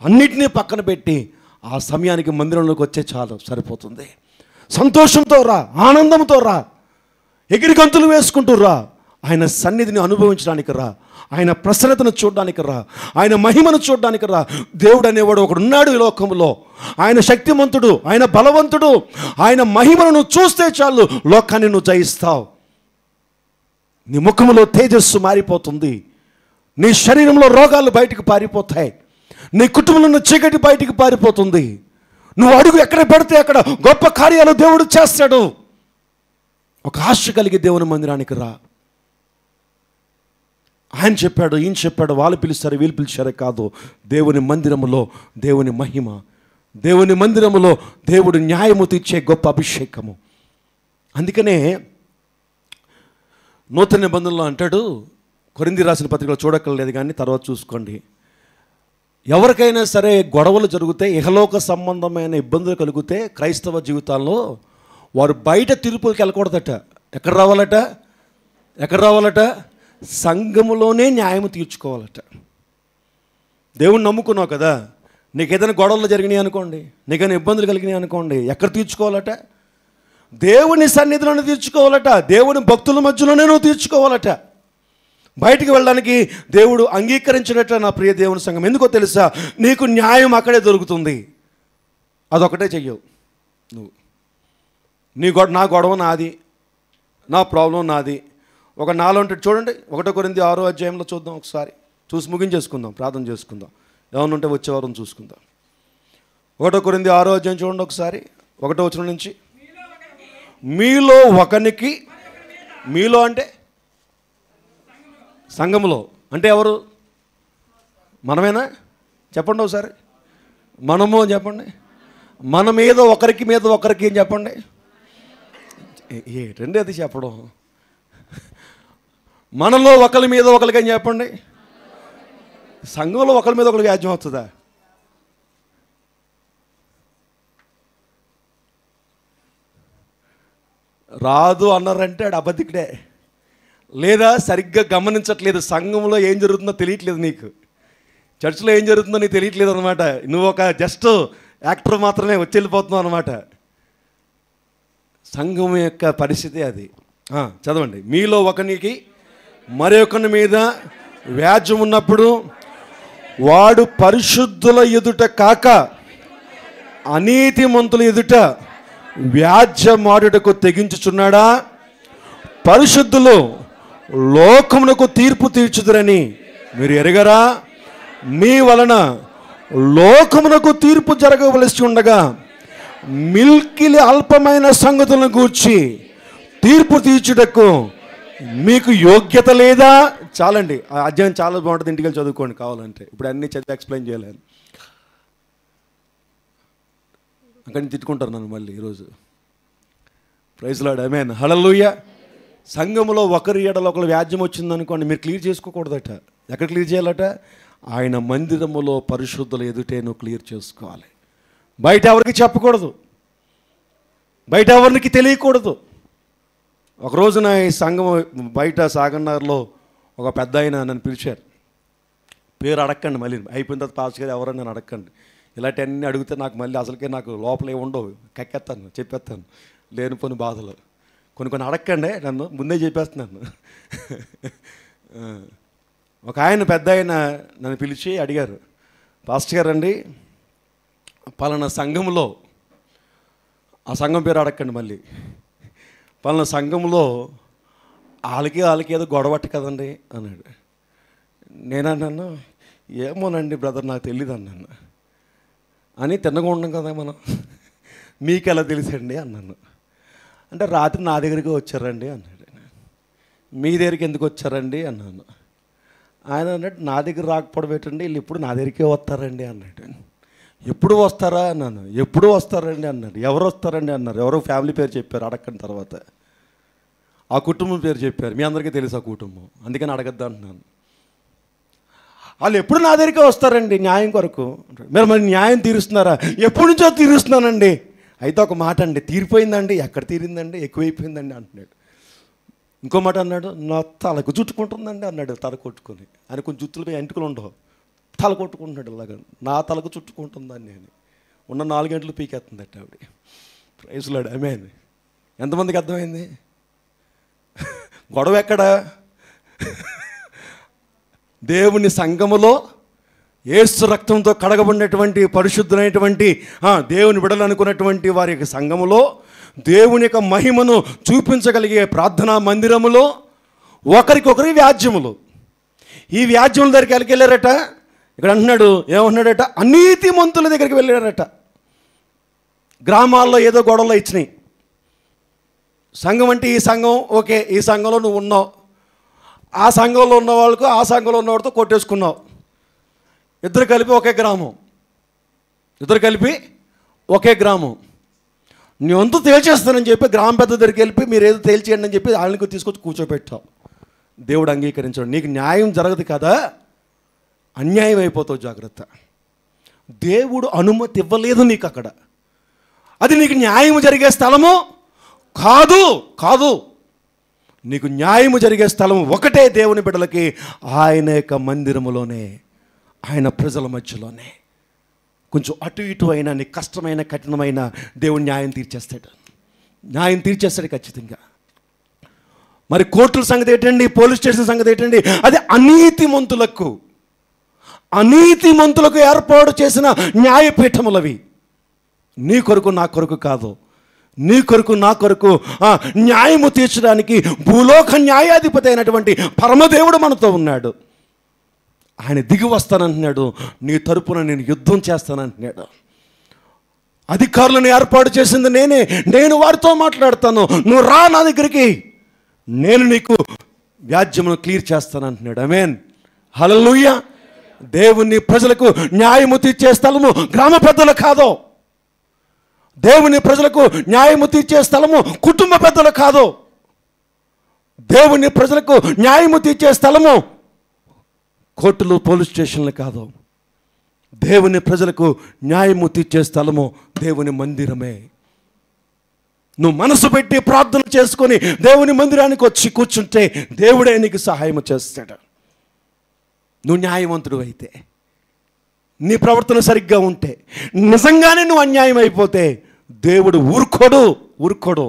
అన్నిటినీ పక్కన పెట్టి ఆ సమయానికి మందిరంలోకి వచ్చే చాలు, సరిపోతుంది. సంతోషంతో రా, ఆనందంతో రా, ఎగిరి గంతులు వేసుకుంటూ రా. ఆయన సన్నిధిని అనుభవించడానికి రా, ఆయన ప్రసన్నతను చూడడానికి రా, ఆయన మహిమను చూడడానికి రా. దేవుడు అనేవాడు ఒకడు ఉన్నాడు ఈ లోకంలో. ఆయన శక్తిమంతుడు, ఆయన బలవంతుడు. ఆయన మహిమను నువ్వు చూస్తే చాలు, లోకాన్ని నువ్వు జయిస్తావు. నీ ముఖంలో తేజస్సు మారిపోతుంది, నీ శరీరంలో రోగాలు బయటికి పారిపోతాయి, నీ కుటుంబంలో ఉన్న చీకటి బయటికి పారిపోతుంది. నువ్వు అడుగు ఎక్కడ పెడితే అక్కడ గొప్ప కార్యాలు దేవుడు చేస్తాడు. ఒక ఆశ కలిగి దేవుని మందిరానికి రా. ఆయన చెప్పాడు, ఈయన చెప్పాడు, వాళ్ళు పిలుస్తారు వీళ్ళు పిలిచారే కాదు. దేవుని మందిరములో దేవుని మహిమ, దేవుని మందిరములో దేవుడు న్యాయము తీర్చే గొప్ప అభిషేకము. అందుకనే నూతన నిబంధనలో అంటాడు, కొరింథీ రాసిన పత్రికలో చూడక్కర్లేదు కానీ తర్వాత చూసుకోండి, ఎవరికైనా సరే గొడవలు జరిగితే, ఇహలోక సంబంధమైన ఇబ్బందులు కలిగితే క్రైస్తవ జీవితాల్లో వారు బయట తీర్పులకు వెళ్ళకూడదట. ఎక్కడ రావాలట? సంఘములోనే న్యాయం తీర్చుకోవాలట. దేవుణ్ణి నమ్ముకున్నావు కదా, నీకు ఏదైనా గొడవలు జరిగినాయి అనుకోండి, నీకైనా ఇబ్బందులు కలిగినాయి అనుకోండి, ఎక్కడ తీర్చుకోవాలట? దేవుని సన్నిధిలోనే తీర్చుకోవాలట. దేవుని భక్తుల మధ్యలోనే నువ్వు తీర్చుకోవాలట. బయటికి వెళ్ళడానికి దేవుడు అంగీకరించినట్టు నా ప్రియ దేవుని సంఘం. ఎందుకో తెలుసా? నీకు న్యాయం అక్కడే దొరుకుతుంది. అదొకటే చెయ్యవు నువ్వు. నా గొడవ నాది, నా ప్రాబ్లం నాది. ఒక నాలో ఉంటుంది చూడండి. 1 కొరింథీ 6వ అధ్యాయంలో చూద్దాం ఒకసారి, చూసి ముగించేసుకుందాం, ప్రార్థన చేసుకుందాం. ఏమన్నా ఉంటే వచ్చేవారం చూసుకుందాం. 1 కొరింథీ 6వ అధ్యాయం చూడండి ఒకసారి, 1వ వచనం నుంచి. మీలో ఒకనికి, మీలో అంటే సంఘములో అంటే ఎవరు? మనమేనా? చెప్పండి ఒకసారి. మనము చెప్పండి. మన మీద ఒకరికి ఏం చెప్పండి, ఏంటండి అది చెప్పడం? మనలో ఒకరి మీద ఒకరికి ఏం చెప్పండి, సంఘంలో ఒకరి మీద ఒకరికి వ్యాజ్యం వస్తుందా? రాదు అన్నారంటే ఆడు అబద్ధికుడే, లేదా సరిగ్గా గమనించట్లేదు. సంఘంలో ఏం జరుగుతుందో తెలియట్లేదు నీకు, చర్చిలో ఏం జరుగుతుందో నీకు తెలియట్లేదు అనమాట. నువ్వు ఒక జస్ట్ యాక్టర్ మాత్రమే, వచ్చి వెళ్ళిపోతున్నావు అనమాట. సంఘం యొక్క పరిస్థితి అది. చదవండి. మీలో ఒకనికి మరొకని మీద వ్యాజ్యం ఉన్నప్పుడు వాడు పరిశుద్ధుల ఎదుట కాక అనీతిమంతుల ఎదుట వ్యాజ్యమాడుటకు తెగించుచున్నాడా? పరిశుద్ధులు లోకమునకు తీర్పు తీర్చుదురని మీరు ఎరగరా? మీ వలన లోకమునకు తీర్పు జరగవలసి ఉండగా మిల్కిలి అల్పమైన సంగతులను గూర్చి తీర్పు తీర్చుటకు మీకు యోగ్యత లేదా? చాలండి, ఆ అధ్యాయం చాలా బాగుంటుంది, ఇంటికి వెళ్ళి చదువుకోండి కావాలంటే. ఇప్పుడు అన్నీ చదివి ఎక్స్ప్లెయిన్ చేయలేను, అక్కడి నుంచి తిట్టుకుంటారు నన్ను మళ్ళీ ఈరోజు. ప్రైజ్ లార్డ్, ఆమేన్, హల్లెలూయా. సంఘములో ఒకరి ఎడల ఒకరు వ్యాజ్యం వచ్చిందనుకోండి, మీరు క్లియర్ చేసుకోకూడదట. ఎక్కడ క్లియర్ చేయాలట? ఆయన మందిరములో పరిశుద్ధుల ఎదుటే నువ్వు క్లియర్ చేసుకోవాలి. బయట ఎవరికి చెప్పకూడదు, బయట ఎవరికి తెలియకూడదు. ఒక రోజున ఈ సంఘం బయట సాగన్నారులో ఒక పెద్ద ఆయన నన్ను పిలిచారు. పేరు అడగండి, మళ్ళీ అయిపోయిన తర్వాత పాస్ గారు ఎవరని నన్ను అడగండి. ఇలాంటివన్నీ అడిగితే నాకు మళ్ళీ అసలుకే నాకు లోపల ఉండవు, కక్కేస్తాను, చెప్పేస్తాను లేనిపోని బాధలు. కొన్ని అడగండి, నన్ను ముందే చెప్పేస్తున్నాను. ఒక ఆయన పెద్ద ఆయన నన్ను పిలిచి అడిగారు, పాస్టర్ గారు అండి పలానా సంఘంలో, ఆ సంఘం పేరు అడగండి మళ్ళీ, పలానా సంఘంలో వాళ్ళకి ఏదో గొడవట్టు కదండి అన్నాడు. నేనన్నాను, ఏమోనండి బ్రదర్ నాకు తెలియదు అన్నాను. అని తిన్నగా ఉన్నాం కదా మనం, మీకు ఎలా తెలుసండి అన్నాను. అంటే రాత్రి నా దగ్గరికి వచ్చారండి అన్నాడు. మీ దగ్గరికి ఎందుకు వచ్చారండి అన్నాను. ఆయన అన్నట్టు నా దగ్గర రాకపోవడం ఏంటండి, వీళ్ళు ఇప్పుడు నా దగ్గరికే వస్తారండి అన్నాడు. ఎప్పుడు వస్తారా అన్నాను. ఎప్పుడు వస్తారండి అన్నాడు. ఎవరు వస్తారండి అన్నారు. ఎవరో ఫ్యామిలీ పేరు చెప్పారు, అడగని తర్వాత ఆ కుటుంబం పేరు చెప్పారు. మీ అందరికీ తెలుసు ఆ కుటుంబం, అందుకని అడగద్దు అంటున్నాను. వాళ్ళు ఎప్పుడు నా దగ్గరికే వస్తారండి న్యాయం కొరకు. మీరు మరి న్యాయం తీరుస్తున్నారా? ఎప్పటి నుంచో తీరుస్తున్నానండి. అయితే ఒక మాట అండి, తీరిపోయిందండి. ఎక్కడ తీరిందండి? ఎక్కువైపోయిందండి అంటున్నాడు. ఇంకో మాట అన్నాడు, నా తలకు చుట్టుకుంటుందండి అన్నాడు. తల కొట్టుకొని, ఆయన కొంచెం జుత్తులు ఎంటుకలు ఉండవు, తల కొట్టుకుంటున్నాడు ఇలాగ. నా తలకు చుట్టుకుంటుందని నేను ఉన్న 4 గంటలు పీకేస్తుందట ఆవిడ. ప్రైజ్ లార్డ్, ఆమేన్. ఎంతమందికి అర్థమైంది? గొడవ ఎక్కడ? దేవుని సంఘములో యేసు రక్తంతో కడగబడినటువంటి పరిశుద్ధులైనటువంటి దేవుని బిడ్డలు అనుకున్నటువంటి వారి యొక్క సంఘములో దేవుని యొక్క మహిమను చూపించగలిగే ప్రార్థనా మందిరములో ఒకరికొకరి వ్యాజ్యములు. ఈ వ్యాజ్యముల దగ్గరికి వెళ్ళారట. ఇక్కడ అంటున్నాడు, ఏమన్నాడట? అనీతిమంతుల దగ్గరికి వెళ్ళారట. గ్రామాల్లో ఏదో గొడవలు ఇచ్చినాయి. సంఘం అంటే ఈ సంఘం, ఓకే, ఈ సంఘంలో నువ్వు ఉన్నావు, ఆ సంఘంలో ఉన్న వాళ్ళకు ఆ సంఘంలో ఉన్నవాడితో కొట్టేసుకున్నావు. ఇద్దరు కలిపి ఒకే గ్రామం, ఇద్దరు కలిపి ఒకే గ్రామం. నీ వంతు తేల్చేస్తానని చెప్పి గ్రామ పెద్ద దగ్గరికి వెళ్ళి మీరు ఏదో తేల్చేయండి అని చెప్పి వాళ్ళని తీసుకొచ్చి కూర్చోబెట్టావు. దేవుడు అంగీకరించాడు. నీకు న్యాయం జరగదు కదా, అన్యాయం అయిపోతావు, జాగ్రత్త. దేవుడు అనుమతి ఇవ్వలేదు నీకు అక్కడ. అది నీకు న్యాయం జరిగే స్థలము కాదు, కాదు. నీకు న్యాయము జరిగే స్థలం ఒకటే దేవుని బిడ్డలకి, ఆయన యొక్క మందిరములోనే, ఆయన ప్రజల మధ్యలోనే. కొంచెం అటు ఇటు అయినా నీకు కష్టమైన కఠినమైన దేవుడు న్యాయం తీర్చేస్తాడు, న్యాయం తీర్చేస్తాడు ఖచ్చితంగా. మరి కోర్టుల సంగతి ఏంటండి? పోలీస్ స్టేషన్ సంగతి ఏంటండి? అది అనీతిమంతులకు ఏర్పాటు చేసిన న్యాయపీఠములవి. నీ కొరకు నా కొరకు కాదు, నీ కొరకు నా కొరకు న్యాయము తీర్చడానికి భూలోక న్యాయాధిపతి అయినటువంటి పరమదేవుడు మనతో ఉన్నాడు. ఆయన దిగి వస్తానంటున్నాడు. నీ తరపున నేను యుద్ధం చేస్తానంటున్నాడు. అధికారులను ఏర్పాటు చేసింది నేనే, నేను వారితో మాట్లాడతాను, నువ్వు రా నా దగ్గరికి, నేను నీకు వ్యాజ్యమును క్లియర్ చేస్తానంటున్నాడు. ఆమేన్, హల్లెలూయా. దేవుని ప్రజలకు న్యాయము తీర్చే స్థలము గ్రామ పెద్దలు కాదు, దేవుని ప్రజలకు న్యాయము తీర్చే స్థలము కుటుంబ పెద్దలు కాదు. దేవుని ప్రజలకు న్యాయము తీర్చే స్థలము కోర్టులు, పోలీస్ స్టేషన్లు కాదు. దేవుని ప్రజలకు న్యాయము తీర్చే స్థలము దేవుని మందిరమే. నువ్వు మనసు పెట్టి ప్రార్థన చేసుకొని దేవుని మందిరానికి వచ్చి కూర్చుంటే దేవుడే నీకు సహాయం చేస్తాడు. నువ్వు న్యాయవంతుడు అయితే, నీ ప్రవర్తన సరిగ్గా ఉంటే, నిజంగానే నువ్వు అన్యాయం అయిపోతే దేవుడు ఊరుకోడు.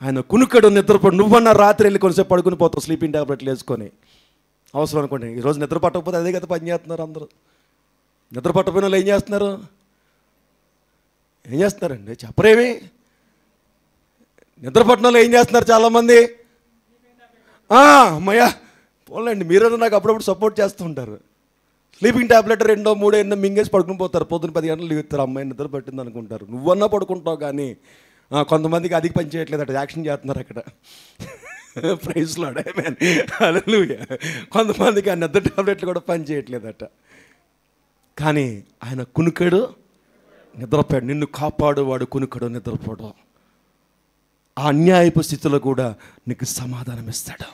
ఆయన కునుకడు, నిద్రపోడు. నువ్వన్నా రాత్రి వెళ్ళి కొంచెంసేపు పడుకుని పోతావు స్లీపింగ్ ట్యాబ్లెట్లు వేసుకొని. అవసరం అనుకోండి. ఈరోజు నిద్ర పట్టకపోతే అదే కదా పని చేస్తున్నారు అందరూ. నిద్ర పట్టకపోయిన వాళ్ళు ఏం చేస్తున్నారండి? చెప్పరేమి. నిద్ర పట్టిన వాళ్ళు ఏం చేస్తున్నారు చాలామంది? అమ్మయ్య పోలేండి, మీరైనా నాకు అప్పుడప్పుడు సపోర్ట్ చేస్తూ ఉంటారు. స్లీపింగ్ ట్యాబ్లెట్ 2, 3 మింగేసి పడుకుని పోతారు. పొద్దున్న 10 గంటలు లీగుతారు. అమ్మాయి నిద్ర పట్టింది అనుకుంటారు. నువ్వన్నా పడుకుంటావు కానీ కొంతమందికి అది పని చేయట్లేదట, యాక్షన్ చేస్తున్నారు అక్కడ. ప్రైజ్ లార్డ్, ఆమేన్, హల్లెలూయా. కొంతమందికి ఆ నిద్ర ట్యాబ్లెట్లు కూడా పని చేయట్లేదట. కానీ ఆయన కునుకడు, నిద్రపోయాడు. నిన్ను కాపాడువాడు కునుకడు, నిద్రపోడు. ఆ అన్యాయపు స్థితిలో కూడా నీకు సమాధానం ఇస్తాడు.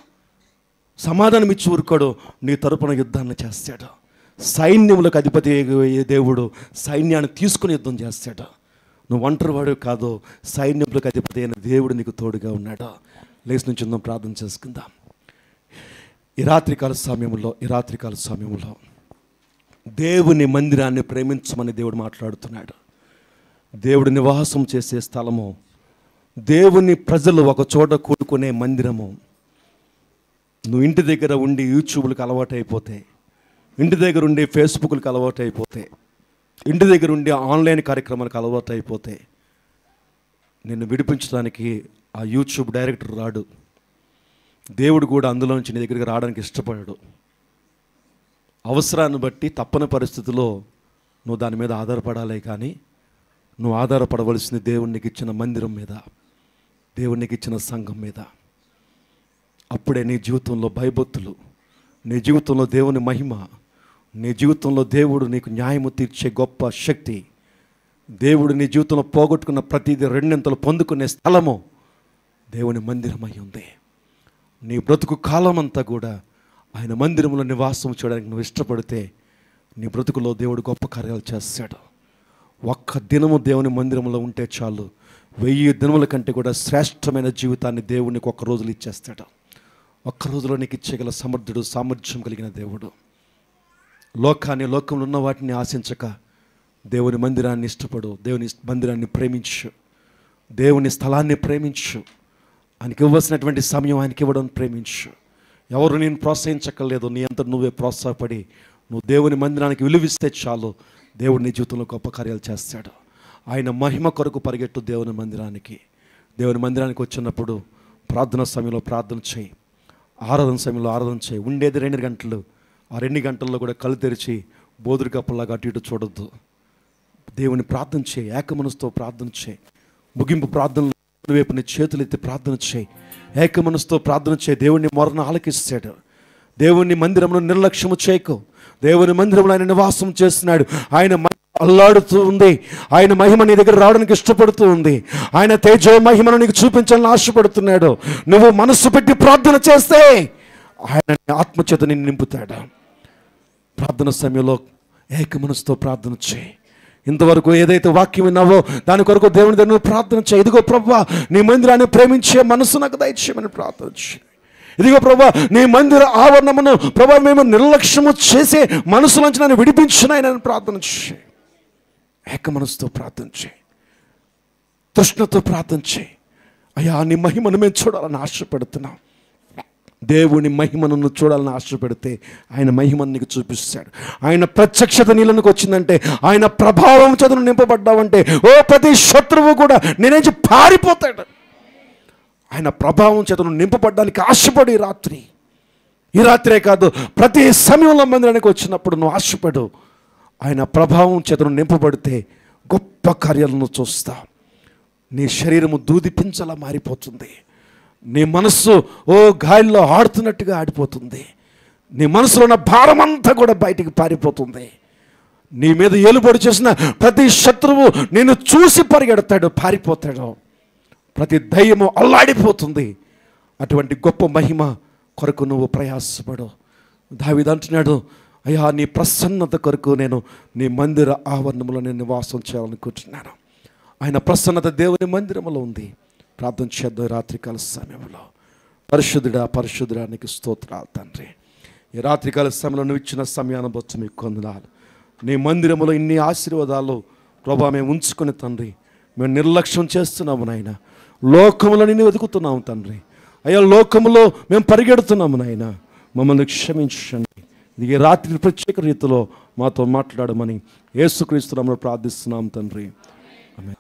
సమాధానం ఇచ్చి ఊరుకోడు, నీ తరపున యుద్ధాన్ని చేస్తాడు. సైన్యములకు అధిపతి అయ్యే దేవుడు సైన్యాన్ని తీసుకుని యుద్ధం చేస్తాడు. నువ్వు ఒంటరివాడు కాదు, సైన్యములకు అధిపతి అయిన దేవుడు నీకు తోడుగా ఉన్నాడు. లేచి నుంచి ఉందాం, ప్రార్థన చేసుకుందాం. ఈ రాత్రికాల సమయంలో దేవుని మందిరాన్ని ప్రేమించమని దేవుడు మాట్లాడుతున్నాడు. దేవుడు నివాసం చేసే స్థలము, దేవుని ప్రజలు ఒక చోట కూడుకునే మందిరము. నువ్వు ఇంటి దగ్గర ఉండి యూట్యూబ్లకు అలవాటు అయిపోతే, ఇంటి దగ్గర ఉండి ఫేస్బుక్లకు అలవాటు అయిపోతే, ఇంటి దగ్గర ఉండి ఆన్లైన్ కార్యక్రమాలకు అలవాటు అయిపోతే, నిన్ను విడిపించడానికి ఆ యూట్యూబ్ డైరెక్టర్ రాడు. దేవుడు కూడా అందులో నుంచి నీ దగ్గరికి రావడానికి ఇష్టపడాడు. అవసరాన్ని బట్టి తప్పని పరిస్థితుల్లో నువ్వు దాని మీద ఆధారపడాలి. కానీ నువ్వు ఆధారపడవలసింది దేవునికి ఇచ్చిన మందిరం మీద, దేవునికి ఇచ్చిన సంఘం మీద. అప్పుడే నీ జీవితంలో భయభక్తులు, నీ జీవితంలో దేవుని మహిమ, నీ జీవితంలో దేవుడు నీకు న్యాయము తీర్చే గొప్ప శక్తి, దేవుడు నీ జీవితంలో పోగొట్టుకున్న ప్రతిదీ రెండింతలు పొందుకునే స్థలము దేవుని మందిరమై ఉంది. నీ బ్రతుకు కాలం అంతా కూడా ఆయన మందిరంలో నివాసం చేయడానికి నువ్వు ఇష్టపడితే నీ బ్రతుకులో దేవుడు గొప్ప కార్యాలు చేస్తాడు. ఒక్క దినము దేవుని మందిరంలో ఉంటే చాలు, 1000 దినముల కంటే కూడా శ్రేష్టమైన జీవితాన్ని దేవునికి ఒక్క రోజులో ఇచ్చేస్తాడు. ఒక్క రోజులో నీకు ఇచ్చేగల సమర్థుడు, సామర్థ్యం కలిగిన దేవుడు. లోకంలో ఉన్న వాటిని ఆశించక దేవుని మందిరాన్ని ఇష్టపడు, దేవుని మందిరాన్ని ప్రేమించు, దేవుని స్థలాన్ని ప్రేమించు. ఆయనకి ఇవ్వాల్సినటువంటి సమయం ఆయనకి ఇవ్వడం ప్రేమించు. ఎవరు నేను ప్రోత్సహించక్కర్లేదు, నీ అంతా నువ్వే ప్రోత్సాహపడి నువ్వు దేవుని మందిరానికి విలువిస్తే చాలు, దేవుడు నీ జీవితంలో గొప్ప కార్యాలు చేస్తాడు. ఆయన మహిమ కొరకు పరిగెట్టు దేవుని మందిరానికి వచ్చినప్పుడు ప్రార్థన సమయంలో ప్రార్థన చేయి, ఆరాధన సమయంలో ఆరాధన చేయి. ఉండేది 2 గంటలు, ఆ 2 గంటల్లో కూడా కళ్ళు తెరిచి బోధురు కప్పలాగా అటు ఇటు చూడొద్దు. దేవుని ప్రార్థన చేయి, ఏక మనసుతో ప్రార్థన చేయి. ముగింపు ప్రార్థనలు వైపు నీ చేతులు ఎత్తి ప్రార్థన చేయి, ఏక మనసుతో ప్రార్థన చేయి. దేవుని మొరను ఆలకిస్తాడు. దేవుని మందిరంలో నిర్లక్ష్యము చేయకు. దేవుని మందిరంలో ఆయన నివాసం చేస్తున్నాడు. ఆయన అల్లాడుతూ ఉంది. ఆయన మహిమ నీ దగ్గర రావడానికి ఇష్టపడుతూ ఉంది. ఆయన తేజో మహిమను నీకు చూపించాలని ఆశపడుతున్నాడు. నువ్వు మనస్సు పెట్టి ప్రార్థన చేస్తే ఆయన ఆత్మచేత నిన్ను నింపుతాడు. ప్రార్థన సమయంలో ఏక మనసుతో ప్రార్థన చేయి. ఇంతవరకు ఏదైతే వాక్యం విన్నావో దాని కొరకు దేవుని దగ్గర ప్రార్థన చేయి. ఇదిగో ప్రభువా, నీ మందిరాన్ని ప్రేమించే మనసు నాకు దయచేయమని ప్రార్థన చేయి. ఇదిగో ప్రభువా, నీ మందిర ఆవరణమును ప్రభువా మేము నిర్లక్ష్యము చేసే మనసులోంచి నన్ను విడిపించినాయని ప్రార్థన చేయి. ఏక మనసుతో ప్రార్థన చేయి, తృష్ణతో ప్రార్థన చేయి. అయ్యా, నీ మహిమను మేము చూడాలని ఆశపడుతున్నాం. దేవుని మహిమను చూడాలని ఆశపెడితే ఆయన మహిమను నీకు చూపిస్తాడు. ఆయన ప్రత్యక్షత నీళ్ళకి వచ్చిందంటే, ఆయన ప్రభావం చదువు నింపబడ్డావంటే ప్రతి శత్రువు కూడా నేనేంచి పారిపోతాడు. ఆయన ప్రభావం చేతను నింపబడ్డానికి ఆశపడు. ఈ రాత్రే కాదు, ప్రతి సమయంలో మందిరానికి వచ్చినప్పుడు నువ్వు ఆశపడు. ఆయన ప్రభావం చేతను నింపబడితే గొప్ప కార్యాలను చూస్తా. నీ శరీరము దూది పించలా మారిపోతుంది. నీ మనస్సు గాలిలో ఆడుతున్నట్టుగా ఆడిపోతుంది. నీ మనసులో ఉన్న భారం అంతా కూడా బయటికి పారిపోతుంది. నీ మీద ఏలుబడి చేసిన ప్రతి శత్రువు నిన్ను చూసి పరిగెడతాడు, పారిపోతాడు. ప్రతి దయ్యము అల్లాడిపోతుంది. అటువంటి గొప్ప మహిమ కొరకు నువ్వు ప్రయాసపడు. దావీదు అంటున్నాడు, అయ్యా నీ ప్రసన్నత కొరకు నేను నీ మందిర ఆవరణంలో నేను నివాసం చేయాలనుకుంటున్నాను. ఆయన ప్రసన్నత దేవుని మందిరంలో ఉంది. ప్రార్థన చేద్దాం రాత్రికాల సమయంలో. పరిశుద్ధుడా పరిశుద్ధుడా నీకు స్తోత్రాలు తండ్రి. ఈ రాత్రికాల సమయంలో నువ్వు ఇచ్చిన సమయాన్ని బట్టి మీకు వందనాలు. నీ మందిరంలో ఇన్ని ఆశీర్వాదాలు ప్రభా మేము ఉంచుకొని తండ్రి మేము నిర్లక్ష్యం చేస్తున్నాము నాయన. లోకములో నిన్ను వెతుకుతున్నాము తండ్రి. అయ్యా లోకములో మేము పరిగెడుతున్నాము నాయన. మమ్మల్ని క్షమించండి. ఈ రాత్రి ప్రత్యేక రీతిలో మాతో మాట్లాడమని యేసుక్రీస్తు నామములో ప్రార్థిస్తున్నాం తండ్రి. ఆమేన్.